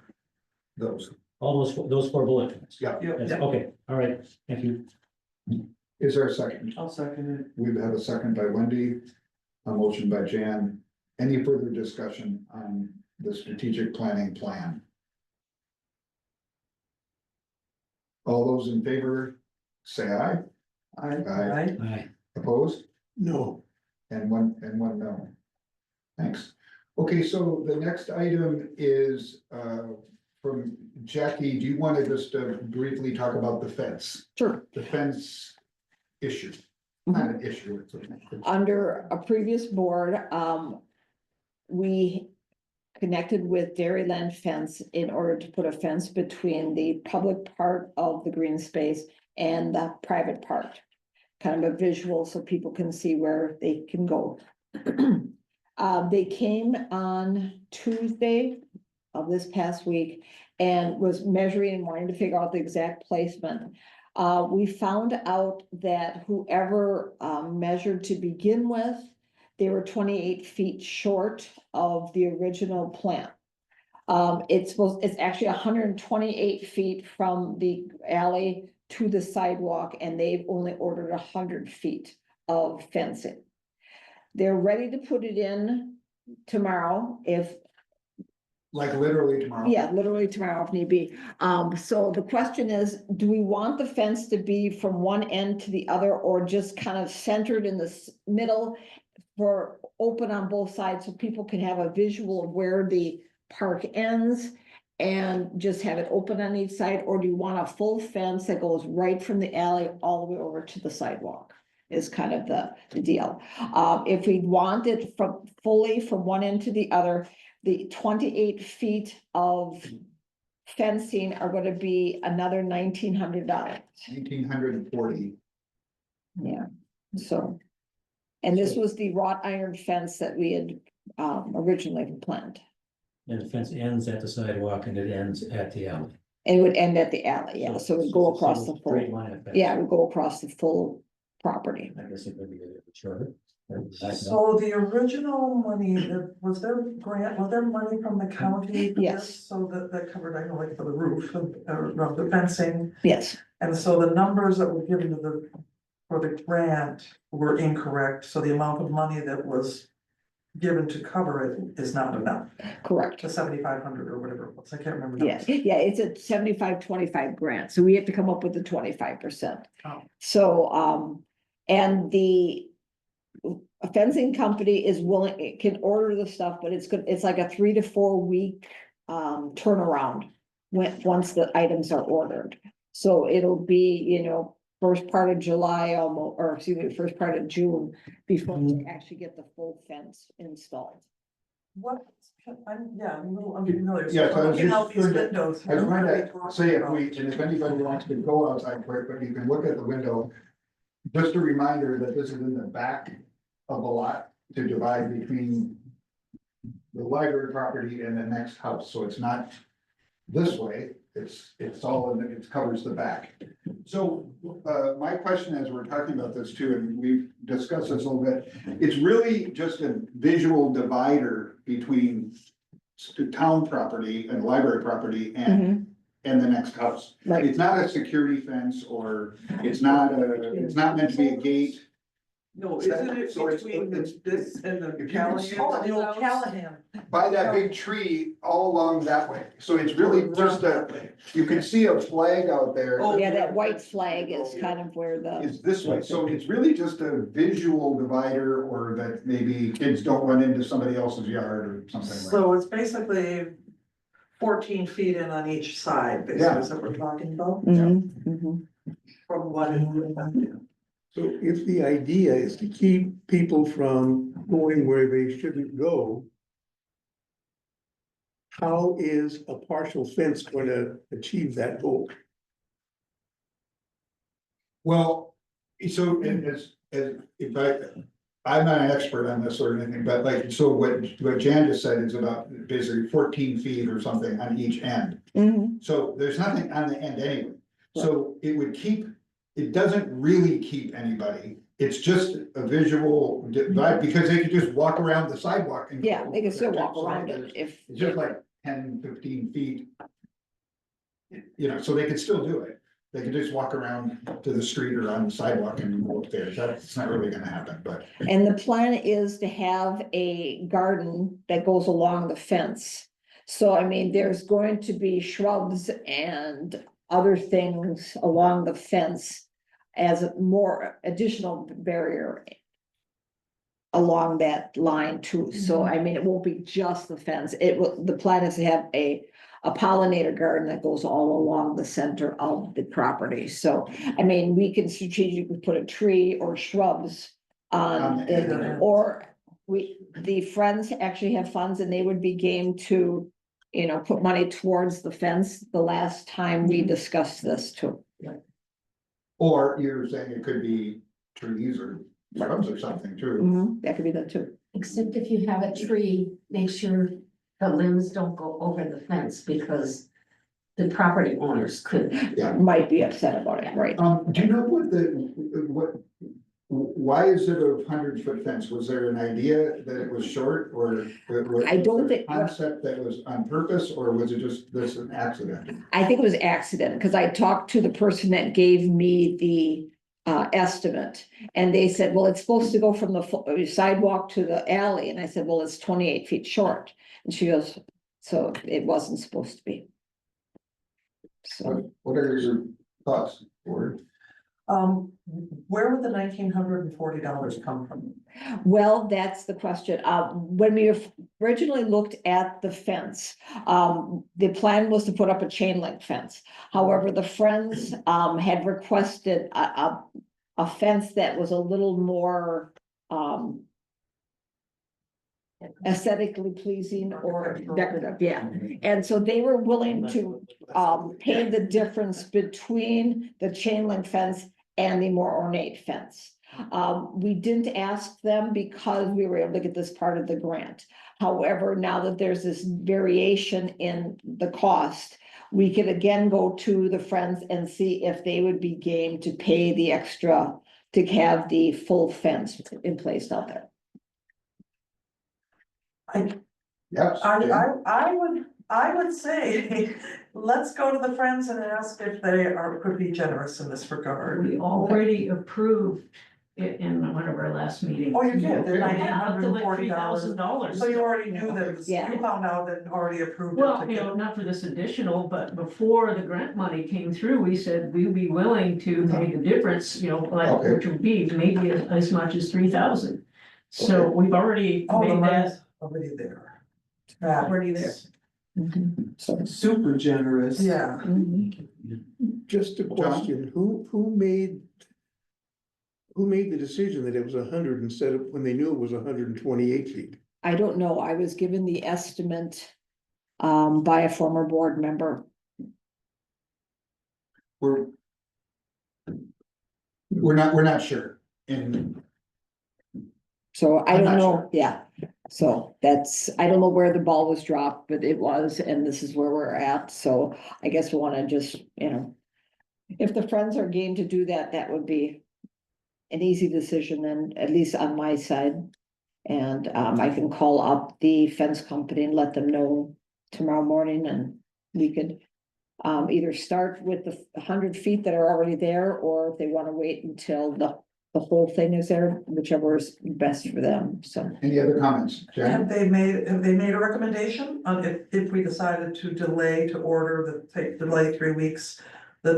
All those 4 bullet points. Yeah. Yes, Yeah. okay, all right, thank you. Is there a second? I'll second it. We have a second by Wendy, a motion by Jan. Any further discussion on the strategic planning plan? All those in favor, say aye. Aye. Aye. Opposed? No, And one no. Thanks. Okay, so the next item is from Jackie. Do you want to just briefly talk about the fence? Sure. The fence issue, not an issue. Under a previous board, we connected with Dairyland Fence in order to put a fence between the public part of the green space and the private part. Kind of a visual so people can see where they can go. They came on Tuesday of this past week and was measuring and wanting to figure out the exact placement. We found out that whoever measured to begin with, they were 28 feet short of the original plan. It's actually 128 feet from the alley to the sidewalk, and they've only ordered 100 feet of fencing. They're ready to put it in tomorrow if, Like literally tomorrow? yeah, literally tomorrow if need be. So the question is, do we want the fence to be from one end to the other or just kind of centered in the middle for open on both sides so people can have a visual of where the park ends and just have it open on each side? Or do you want a full fence that goes right from the alley all the way over to the sidewalk? Is kind of the deal. If we want it from fully from one end to the other, the 28 feet of fencing are going to be another $1,900. 1,940. Yeah, so. And this was the wrought iron fence that we had originally planned. And the fence ends at the sidewalk and it ends at the alley. And it would end at the alley, yeah, so it would go it's a across the single straight full, line of fence. yeah, it would go across the full property. I guess it would be a little shorter. So the original money, was there money from the county? For Yes. this? So that covered, I know, like for the roof, the fencing, Yes, and so the numbers that were given to for the grant were incorrect, so the amount of money that was given to cover it is not enough, correct. the 7,500 or whatever it was, I can't remember. Yeah, yeah, it's a 75-25 grant, so we have to come up with the 25%. Oh. So, and the fencing company is willing, it can order the stuff, but it's good, it's like a 3 to 4 week turnaround once the items are ordered. So it'll be, first part of July almost, or excuse me, first part of June before we actually get the full fence installed. What, I'm familiar. Yeah, so I was looking just out these going to- windows. I was going to What are we say if talking we, and if anybody wants to go outside for it, but you can look at the window. Just a reminder that this is in the back of a lot to divide between the library property and the next house, so it's not this way, it's all in, it covers the back. So, my question as we're talking about this too, and we've discussed this a little bit, it's really just a visual divider between town property and library property and the next house. Right. It's not a security fence or it's not meant to be a gate. No, isn't it So it's- between it's- this and the if you can Callahan, see- the old Callahan? By that big tree all along that way, so it's really just you can see a flag out there. Oh, Yeah, that white flag is kind of where the, Is this way, so it's really just a visual divider, or that maybe kids don't run into somebody else's yard or something like that. So it's basically 14 feet in on each side, basically, is what we're talking about, from what. so if the idea is to keep people from going where they shouldn't go, how is a partial fence going to achieve that goal? Well, so as if I'm not an expert on this or anything, but like, so what Jan just said is about basically 14 feet or something on each end. So there's nothing on the end anyway, so it would keep, it doesn't really keep anybody. It's just a visual divide, because they could just walk around the sidewalk and. yeah, they can still walk So around there's- it if. It's just like 10, 15 feet. So they could still do it. They could just walk around to the street or on the sidewalk and go up there. That's not really gonna happen, but. And the plan is to have a garden that goes along the fence. So I mean, there's going to be shrubs and other things along the fence. as a more additional barrier along that line too. So I mean, it won't be just the fence. It will, the plan is to have a pollinator garden that goes all along the center of the property. So, I mean, we can strategically put a tree or shrubs on either end. or the friends actually have funds and they would be game to, you know, put money towards the fence the last time we discussed this too. Or you're saying it could be trees or shrubs or something too. That could be that too. Except if you have a tree, make sure the limbs don't go over the fence because the property owners could. Might be upset about it, right? Do you know why is it a 100-foot fence? Was there an idea that it was short or? I don't was there a think- concept that was on purpose or was it just this an accident? I think it was accident, because I talked to the person that gave me the estimate. And they said, well, it's supposed to go from the sidewalk to the alley. And I said, well, it's 28 feet short. And she goes, so it wasn't supposed to be. So, What are your thoughts, Ward? Where would the $1,940 come from? well, that's the question. When we originally looked at the fence, the plan was to put up a chain link fence. However, the friends had requested a fence that was a little more aesthetically pleasing or decorative, yeah. And so they were willing to pay the difference between the chain link fence and the more ornate fence. We didn't ask them because we were able to get this part of the grant. However, now that there's this variation in the cost, we could again go to the friends and see if they would be game to pay the extra to have the full fence in place out there. Yes. I would say, let's go to the friends and ask if they could be generous in this regard. We already approved it in one of our last meetings. Oh, you did, the Up to like $1,940. $3,000. So you already knew that, it was- Yeah. you found out and already approved it. Well, to you get- know, not for this additional, but before the grant money came through, we said we'd be willing to pay the difference, you know, like, Okay. which would be maybe as much as 3,000. So Okay. we've already Oh, the made money's that already there. already there. So, Super generous. Yeah. Just a question, who made the decision that it was 100 instead of when they knew it was 128 feet? I don't know. I was given the estimate by a former board member. We're not sure. And So I I'm don't not know, sure. yeah. So that's, I don't know where the ball was dropped, but it was, and this is where we're at. So I guess we want to just, you know, if the friends are game to do that, that would be an easy decision then, at least on my side. And I can call up the fence company and let them know tomorrow morning and we could either start with the 100 feet that are already there, or if they want to wait until the whole thing is there, whichever is best for them, so. any other comments, Jen? Have they made a recommendation on if we decided to delay to order delay 3 weeks, that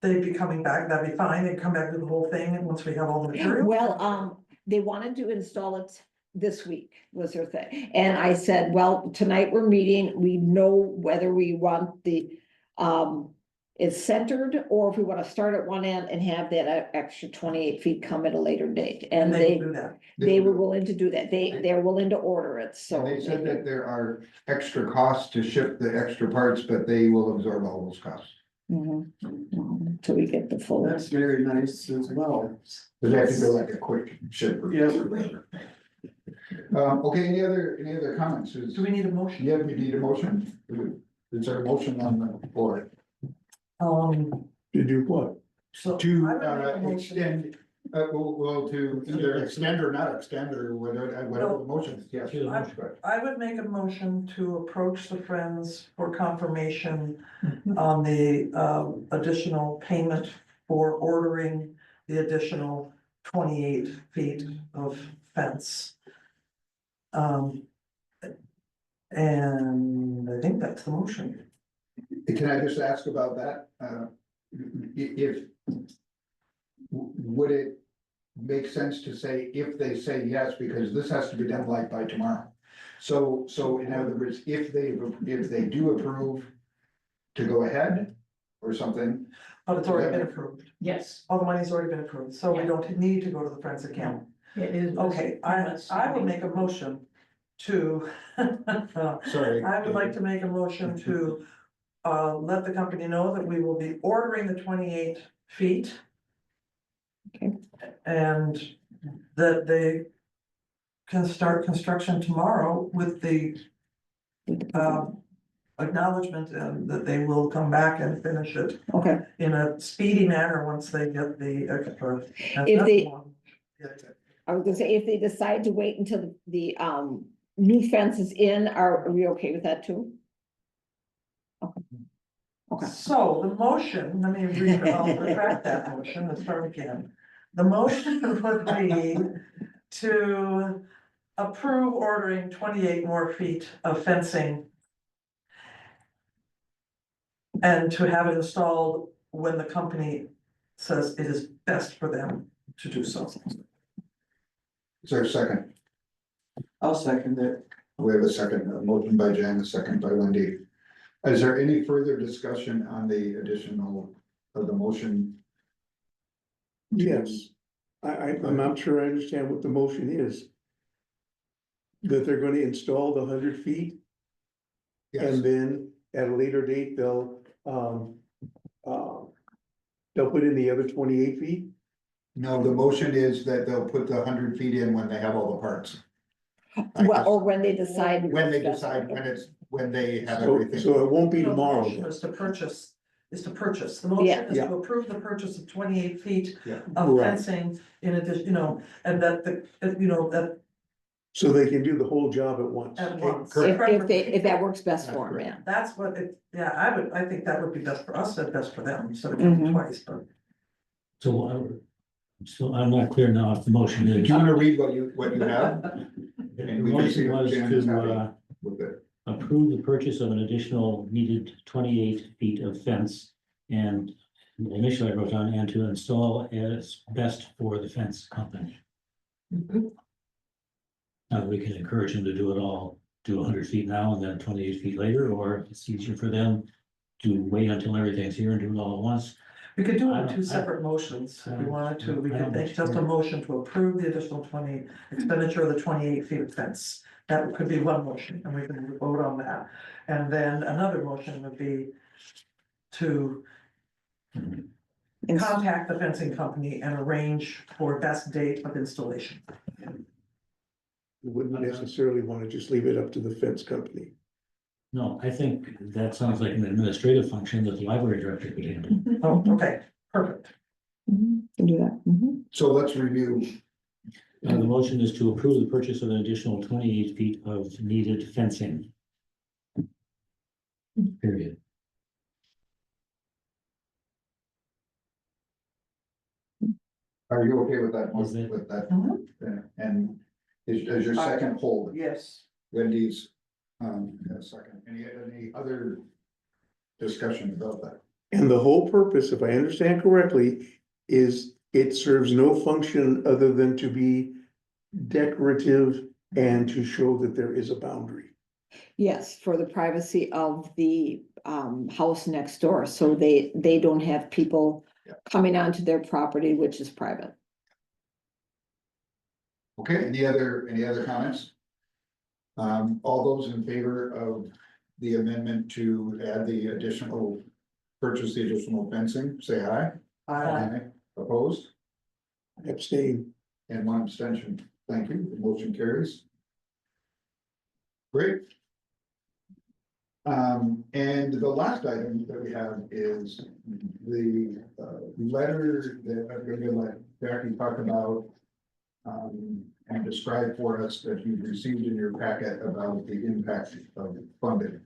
they'd be coming back, that'd be fine, they'd come back to the whole thing and once we have all the material? Well, they wanted to install it this week was their thing. And I said, well, tonight we're meeting, we know whether we want the, it's centered or if we want to start at one end and have that extra 28 feet come at a later date. And They can do that. they were willing to do that. They're willing to order it, so. And they said that there are extra costs to ship the extra parts, but they will absorb all those costs. Till we get the full. That's very nice as well. Does that have to go like a quick ship? or whatever? Okay, any other comments? Do we need a motion? Yeah, we need a motion. Is there a motion on the floor? To do what? So To I would make a motion. extend, well, to either extend or not extend or whatever the motion is, yes. I would make a motion to approach the Friends for confirmation on the additional payment for ordering the additional 28 feet of fence. And I think that's the motion. Can I just ask about that? If would it make sense to say if they say yes, because this has to be done like by tomorrow? So in other words, if they do approve to go ahead or something, But it's already been approved. Yes, All the money's already been approved, so we Yeah. don't need to go to the forensic account. it is. Okay, I will make a motion to. sorry. I would like to make a motion to, let the company know that we will be ordering the 28 feet. Okay. And that they can start construction tomorrow with the, acknowledgement and that they will come back and finish it Okay, in a speedy manner once they get the. If they- I was gonna say, if they decide to wait until the new fence is in, are we okay with that too? Okay. Okay, So the motion, let me read, I'll retract that motion and start again. The motion would be to approve ordering 28 more feet of fencing. And to have it installed when the company says it is best for them to do so. Is there a second? I'll second it. We have a second, a motion by Jan, a second by Wendy. Is there any further discussion on the additional of the motion? Yes, I'm not sure I understand what the motion is. That they're gonna install the 100 feet Yes, and then at a later date, they'll put in the other 28 feet? no, the motion is that they'll put the 100 feet in when they have all the parts. well, or when they decide. When they decide, when they have So, everything. so it won't be No, the tomorrow motion then? is to purchase, the motion is Yeah. to approve the purchase of 28 feet Yeah. of Right. fencing in addition, and that that So they can do the whole job at once? at once. If that works best for them, That's yeah. That's what it, yeah, I think that would be best for us and best for them, instead of doing it Mhm. twice, but. So I'm not clear now if the motion Do is. you wanna read what you have? The And we can see motion if was Jan is to, happy with it. approve the purchase of an additional needed 28 feet of fence. And initially I wrote down, and to install as best for the fence company. Now we can encourage them to do it all, do 100 feet now and then 28 feet later, or if it's easier for them to wait until everything's here and do it all at once. We could do I it in don't- two separate motions, if we wanted to, we I could don't make just a motion to approve the additional 20 expenditure of the 28 feet of fence. That could be one motion, and we can vote on that, and then another motion would be to contact the fencing company and arrange for best date of installation. You wouldn't necessarily wanna just leave it up to the fence company. No, I think that sounds like an administrative function that the library director could handle. Oh, okay, perfect. Mhm, can do that. Mhm. So let's review. And the motion is to approve the purchase of an additional 28 feet of needed fencing. Period. Are you okay with that? Is it- With that? Mhm. And is your second hold? Yes. Wendy's, yeah, second. Any other discussion about that? And the whole purpose, if I understand correctly, is it serves no function other than to be decorative and to show that there is a boundary. Yes, for the privacy of the house next door, so they don't have people Yeah. coming onto their property, which is private. Okay, any other comments? All those in favor of the amendment to add the additional, purchase the additional fencing, say aye. Aye. Opposed? Abstain. And one abstention. Thank you. The motion carries. Great. And the last item that we have is the letter that I'm going to let Jackie talk about. And describe for us that you've received in your packet about the impact of funding.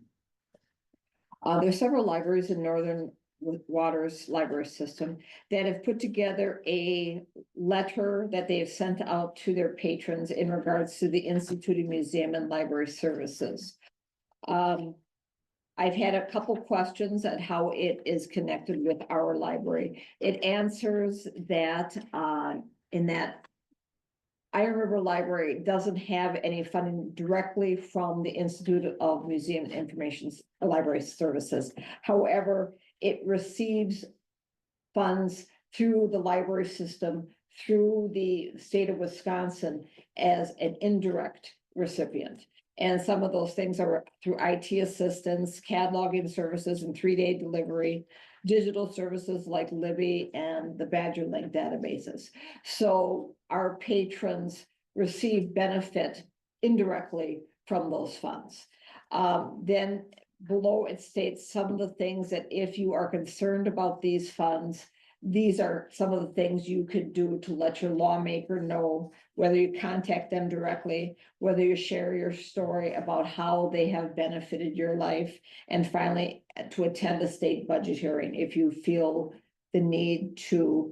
There's several libraries in Northern Waters Library System that have put together a letter that they have sent out to their patrons in regards to the Institute of Museum and Library Services. I I've had a couple questions on how it is connected with our library. It answers that, in that Iron River Library doesn't have any funding directly from the Institute of Museum and Information Library Services. However, it receives funds through the library system, through the state of Wisconsin as an indirect recipient. And some of those things are through IT assistance, cataloging services and 3-day delivery, digital services like Libby and the Badger Link databases. So our patrons receive benefit indirectly from those funds. Then below it states some of the things that if you are concerned about these funds, these are some of the things you could do to let your lawmaker know, whether you contact them directly, whether you share your story about how they have benefited your life, and finally, to attend a state budget hearing if you feel the need to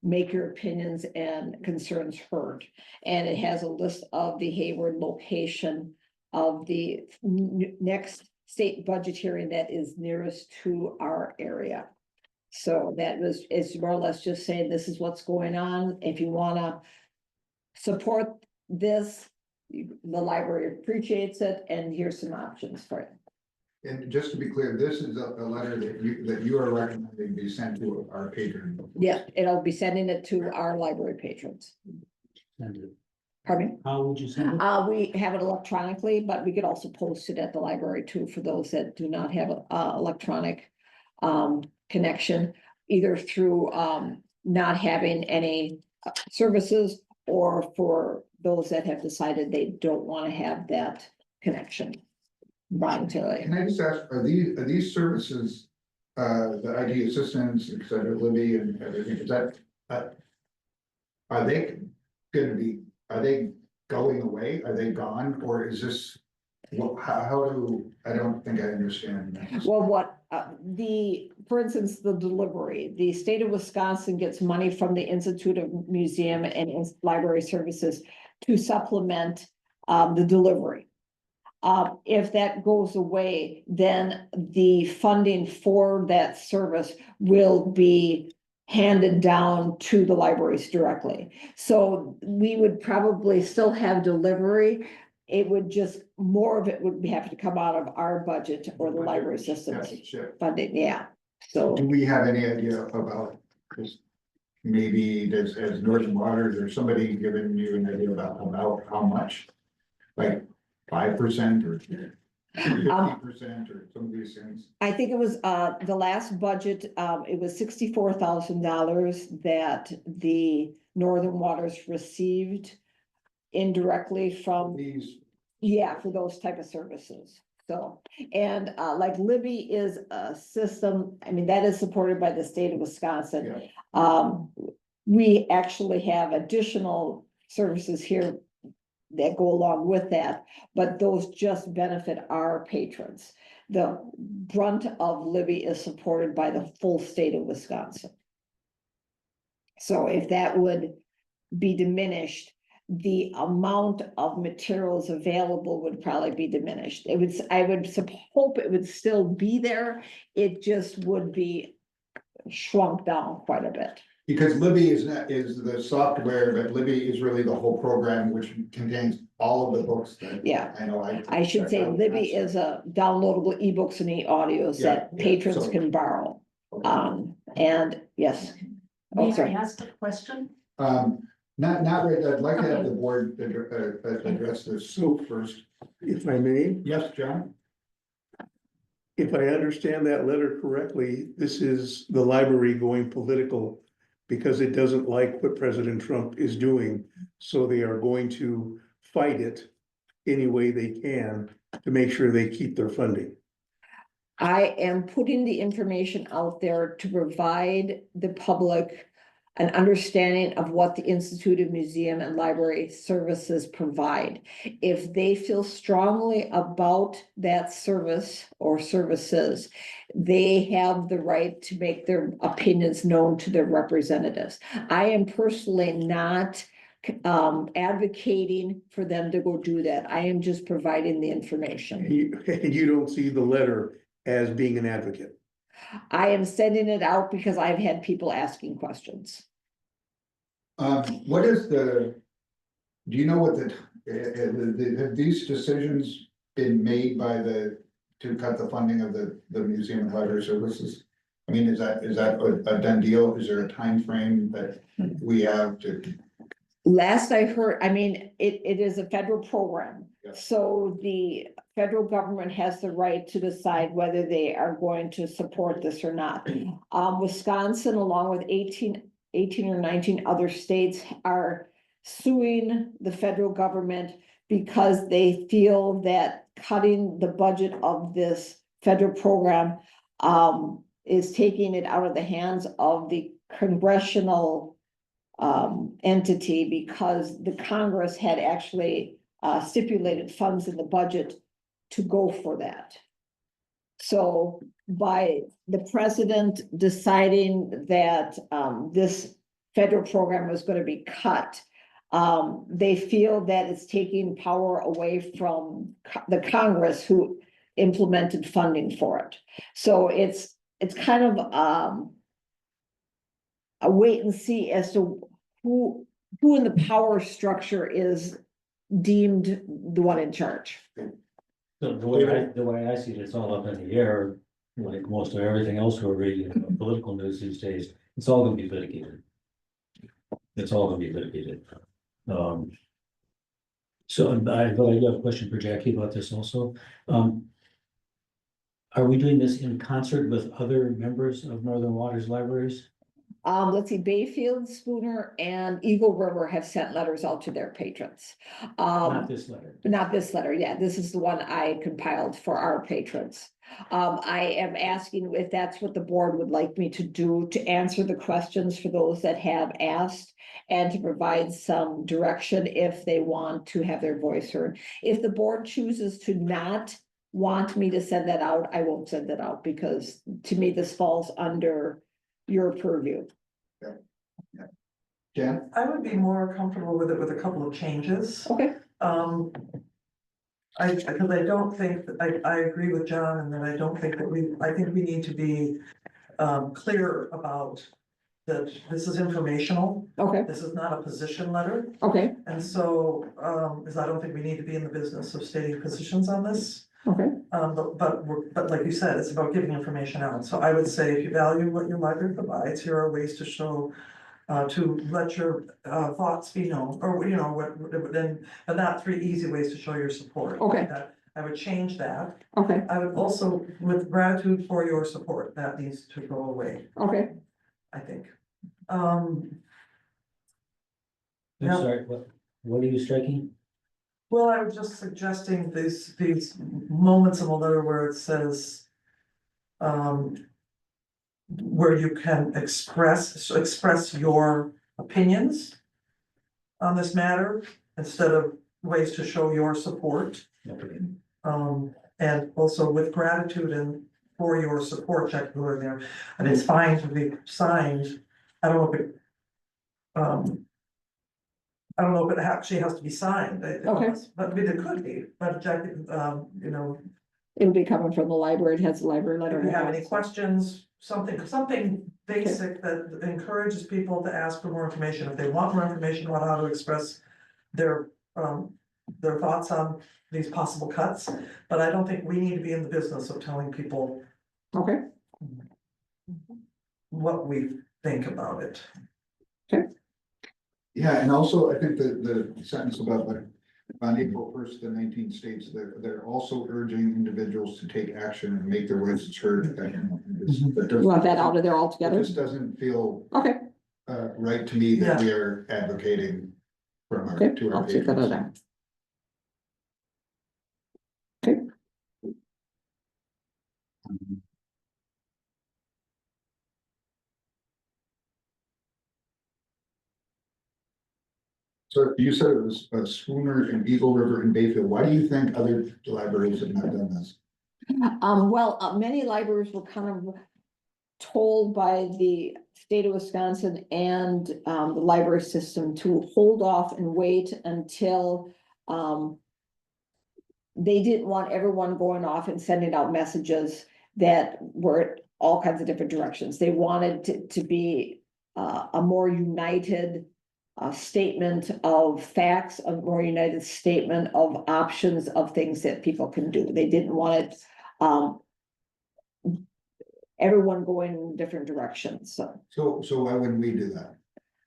make your opinions and concerns heard. And it has a list of the Hayward location of the next state budget hearing that is nearest to our area. So that was, it's more or less just saying this is what's going on. If you wanna support this, the library appreciates it, and here's some options for it. And just to be clear, this is a letter that you are recommending be sent to our patron. Yeah, it'll be sending it to our library patrons. Send it. Pardon me? How would you send it? We have it electronically, but we could also post it at the library too, for those that do not have a electronic connection, either through not having any services, or for those that have decided they don't want to have that connection voluntarily. Can I just ask, are these services, the ID assistance, et cetera, Libby and everything, is that, are they going away? Are they gone? Or is this, I don't think I understand that. Well, for instance, the delivery, the state of Wisconsin gets money from the Institute of Museum and Library Services to supplement the delivery. If that goes away, then the funding for that service will be handed down to the libraries directly. So we would probably still have delivery. It would just, more of it would have to come out of our budget or the library systems That's shit. funding, yeah. So Do we have any idea about this? Maybe as Northern Waters or somebody giving you an idea about how much? Like 5% or 50% or some of these things? I think it was the last budget, it was $64,000 that the Northern Waters received indirectly from, These, yeah, for those type of services. So, and like Libby is a system, I mean, that is supported by the state of Wisconsin. yeah, We actually have additional services here that go along with that, but those just benefit our patrons. The brunt of Libby is supported by the full state of Wisconsin. So if that would be diminished, the amount of materials available would probably be diminished. I would hope it would still be there. It just would be shrunk down quite a bit. because Libby is the software, but Libby is really the whole program, which contains all of the books that. Yeah. I know I should say Libby is a downloadable ebooks and e-audios that Yeah, patrons so- can borrow. Okay. And yes. Oh, May I sorry. ask a question? Not right, I'd like to have the board address this first. If I may, Yes, John? if I understand that letter correctly, this is the library going political because it doesn't like what President Trump is doing. So they are going to fight it any way they can to make sure they keep their funding. I am putting the information out there to provide the public an understanding of what the Institute of Museum and Library Services provide. If they feel strongly about that service or services, they have the right to make their opinions known to their representatives. I am personally not advocating for them to go do that. I am just providing the information. And you don't see the letter as being an advocate. I am sending it out because I've had people asking questions. What is the, do you know what have these decisions been made by to cut the funding of the museum and library services? I mean, is that a done deal? Is there a time frame that we have to? Last I heard, I mean, it is a federal program. Yeah. So the federal government has the right to decide whether they are going to support this or not. Wisconsin, along with 18 or 19 other states, are suing the federal government because they feel that cutting the budget of this federal program is taking it out of the hands of the congressional entity, because the Congress had actually stipulated funds in the budget to go for that. So by the president deciding that this federal program was going to be cut, they feel that it's taking power away from the Congress who implemented funding for it. So it's kind of a wait and see as to who in the power structure is deemed the one in charge. So the way I see it, it's all up in the air, like most of everything else we're reading in political news these days, it's all gonna be litigated. It's all gonna be litigated. But I do have a question for Jackie about this also. Are we doing this in concert with other members of Northern Waters Libraries? Let's see, Bayfield, Spooner, and Eagle River have sent letters out to their patrons. Not this letter. Not this letter, yeah, this is the one I compiled for our patrons. I am asking if that's what the board would like me to do, to answer the questions for those that have asked, and to provide some direction if they want to have their voice heard. If the board chooses to not want me to send that out, I won't send that out, because to me, this falls under your purview. Jen? I would be more comfortable with it with a couple of changes. Okay. Because I don't think, I agree with John, and that I don't think that I think we need to be clear about that this is informational. Okay, This is not a position letter. okay, And so, because I don't think we need to be in the business of stating positions on this. okay, But like you said, it's about giving information out. So I would say, if you value what your library provides, here are ways to show, to let your thoughts be known, or but not 3 easy ways to show your support. Okay. That I would change that. okay, I would also, with gratitude for your support, that needs to go away, okay. I think. I'm Yeah. sorry, what are you striking? Well, I was just suggesting these moments in the letter where it says, where you can express your opinions on this matter, instead of ways to show your support. Okay. And also with gratitude and for your support, check who are there, and it's fine to be signed. I don't know if it, I don't know if it actually has to be signed. Okay. But it could be, but Jackie, It'll be coming from the library, it has the library letter. if you have any questions, something basic that encourages people to ask for more information, if they want more information about how to express their thoughts on these possible cuts, but I don't think we need to be in the business of telling people Okay, what we think about it. Yeah, and also I think the sentence about like on April 1st, the 19 states, they're also urging individuals to take action and make their voices heard. you want that out of there It altogether? just doesn't feel Okay, right to me that Yeah. we are advocating from okay, to our I'll take that out of patrons. there. Okay, So you said it was Schooner and Eagle River and Bayfield. Why do you think other libraries have not done this? well, many libraries were kind of told by the state of Wisconsin and the library system to hold off and wait until they didn't want everyone going off and sending out messages that were all kinds of different directions. They wanted to be a more united statement of facts, a more united statement of options of things that people can do. They didn't want it everyone going in different directions, so. So why wouldn't we do that?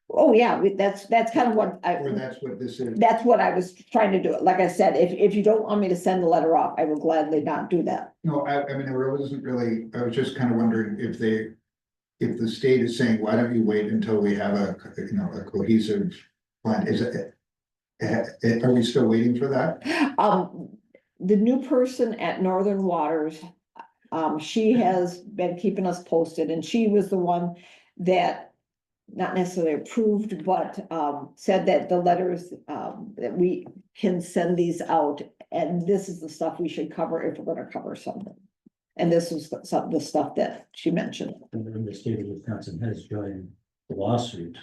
Oh, yeah, that's kind of what Or that's what this is? that's what I was trying to do. Like I said, if you don't want me to send the letter off, I will gladly not do that. No, I mean, I wasn't really, I was just kind of wondering if the state is saying, why don't you wait until we have a cohesive plan? Is it, are we still waiting for that? The new person at Northern Waters, she has been keeping us posted, and she was the one that not necessarily approved, but said that the letters that we can send these out, and this is the stuff we should cover if we're gonna cover something. And this is some of the stuff that she mentioned. And the state of Wisconsin has joined the lawsuit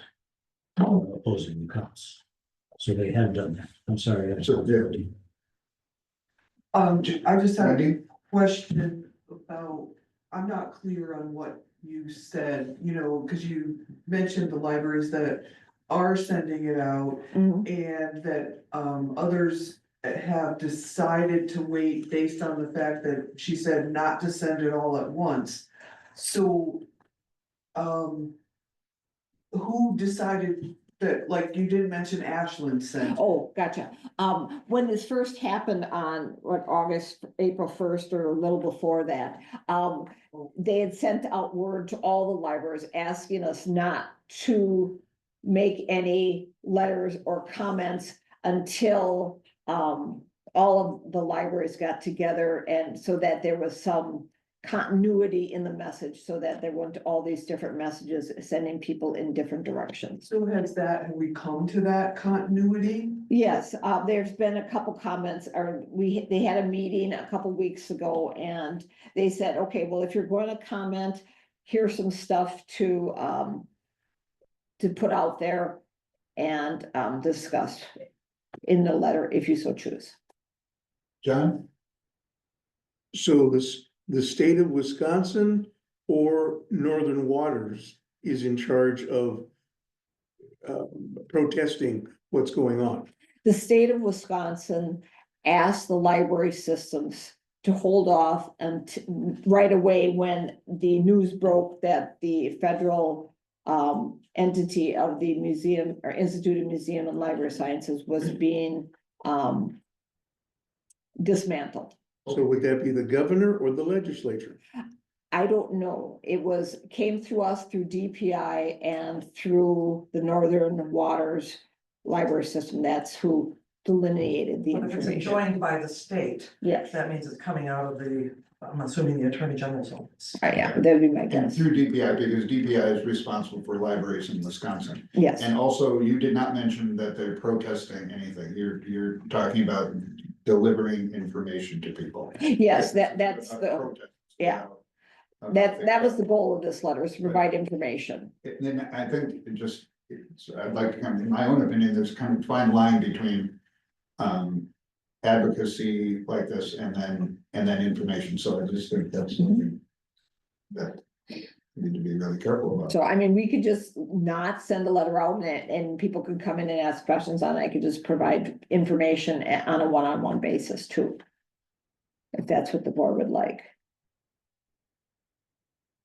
opposing the cuts. So they have done that. I'm sorry. So, yeah. I just have a Randy? question about, I'm not clear on what you said, cause you mentioned the libraries that are sending it out. Mhm. And that others have decided to wait based on the fact that she said not to send it all at once. So, who decided that, like, you did mention Ashland sent? Oh, gotcha. When this first happened on April 1st or a little before that, they had sent out word to all the libraries asking us not to make any letters or comments until all of the libraries got together, and so that there was some continuity in the message, so that there weren't all these different messages sending people in different directions. So have we come to that continuity? Yes, there's been a couple comments, or they had a meeting a couple weeks ago, and they said, okay, well, if you're going to comment, here's some stuff to put out there and discuss in the letter if you so choose. John? So the state of Wisconsin or Northern Waters is in charge of protesting what's going on. The state of Wisconsin asked the library systems to hold off and right away when the news broke that the federal entity of the museum or Institute of Museum and Library Sciences was being dismantled. So would that be the governor or the legislature? I don't know. Came through us through DPI and through the Northern Waters Library System. That's who delineated the But if it's information. joined by the state, Yes, that means it's coming out of I'm assuming the Attorney General's office. yeah, that'd be my And guess. through DPI, because DPI is responsible for libraries in Wisconsin. Yes, And also, you did not mention that they're protesting anything. You're talking about delivering information to people. yes, that's A the, protest. yeah. That was the goal of this letter, is to provide information. Then I think I'd like to in my own opinion, there's kind of a fine line between advocacy like this and then information. So I just think that's something that we need to be really careful about. So, I mean, we could just not send a letter out and people could come in and ask questions on it. I could just provide information on a one-on-one basis too. If that's what the board would like.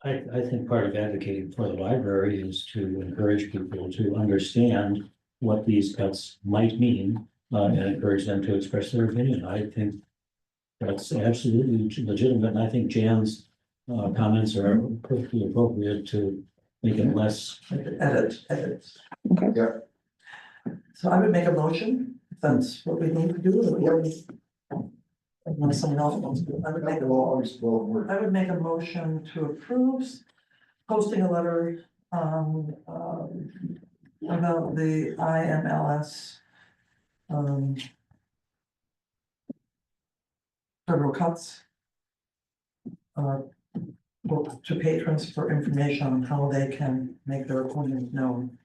I think part of advocating for the library is to encourage people to understand what these cuts might mean, and encourage them to express their opinion. I think that's absolutely legitimate, and I think Jan's comments are perfectly appropriate to make it less. Edit. Okay. Yeah. So I would make a motion, if that's what we need to do. Unless someone else wants to, I would make a motion to approve posting a letter, about the IMLS. Federal cuts. For people, to patrons for information on how they can make their opinions known.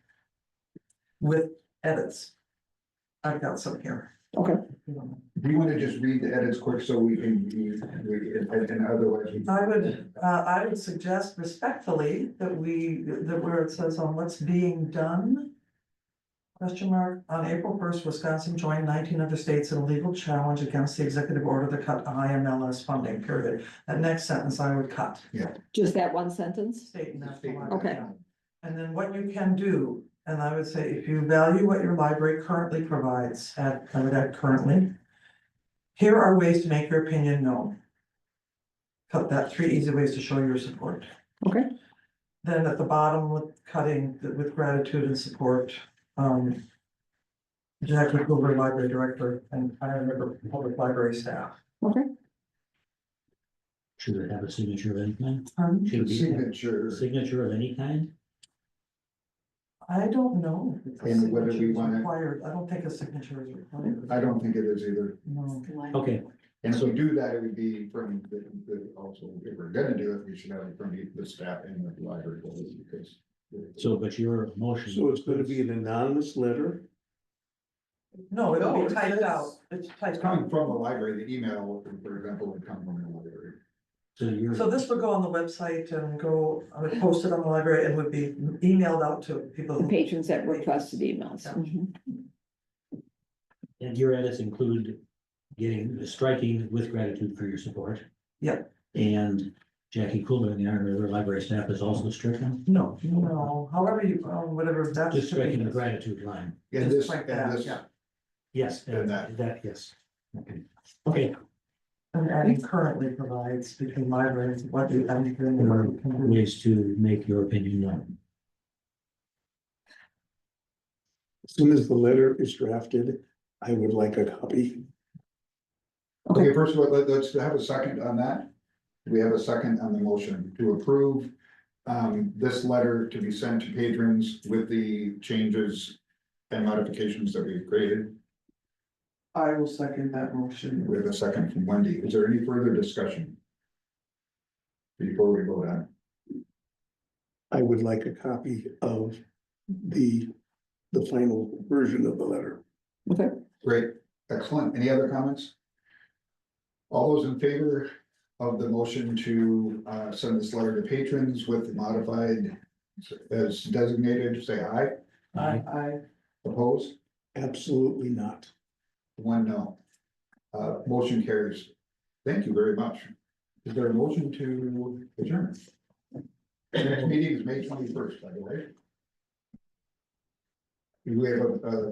With edits. I've got some here. Okay. Do you want to just read the edits quick so we can, and otherwise we. I would suggest respectfully that that where it says on what's being done. Question mark, on April 1st, Wisconsin joined 19 other states in a legal challenge against the executive order to cut IMLS funding, period. That next sentence I would cut. Just that one sentence? State and national. Okay. library. And then what you can do, and I would say, if you value what your library currently provides, I would add currently. Here are ways to make your opinion known. Cut that, 3 easy ways to show your support. Okay. Then at the bottom with cutting, with gratitude and support, Jackie Goldberg, library director, and I remember public library staff. Okay. Should it have a signature of any kind? Should it be a Signature, signature of any kind? I don't know. if a And whether we signature is want it- required. I don't think a signature is required. I don't think it is either. No. Okay, And if we do that, it would be from also, if we're gonna do it, we should have it from the staff in the library, because. so but your motion. So it's gonna be an anonymous letter. No, it'll No, be typed it's- out. It's It's typed coming out. from the library, the email, for example, would come from the library. So you're, So this would go on the website and I would post it on the library and would be emailed out to people. The patrons that requested emails. Yeah. Mhm. and your edits include striking with gratitude for your support. Yeah. And Jackie Coolman, the Iron River Library staff is also stricken, No, however you, whatever, that's. just striking the gratitude line. And Just this, like and that, this, yeah. Yes, And that, yes. Okay. Okay, And adding currently provides between libraries, what you, and there are you can do. ways to make your opinion known. As soon as the letter is drafted, I would like a copy. okay, first of all, let's have a second on that. We have a second on the motion to approve. This letter to be sent to patrons with the changes and modifications that we've created. I will second that motion. We have a second from Wendy. Is there any further discussion? Before we vote on, I would like a copy of the final version of the letter. Okay. great, excellent. Any other comments? All those in favor of the motion to send this letter to patrons with modified as designated, say aye. I, Opposed? Absolutely not. 1 no. Motion carries. Thank you very much. Is there a motion to adjourn? The next meeting is May 21st, by the way. Do we have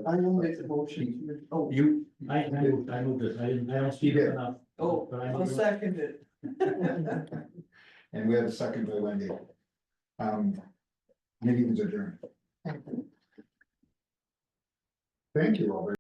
I will make the motion. Oh, you, I moved this, I don't speak You did. enough. oh, But I I'll moved it. second it. and we have a second by Wendy. Meeting is adjourned. Thank you all very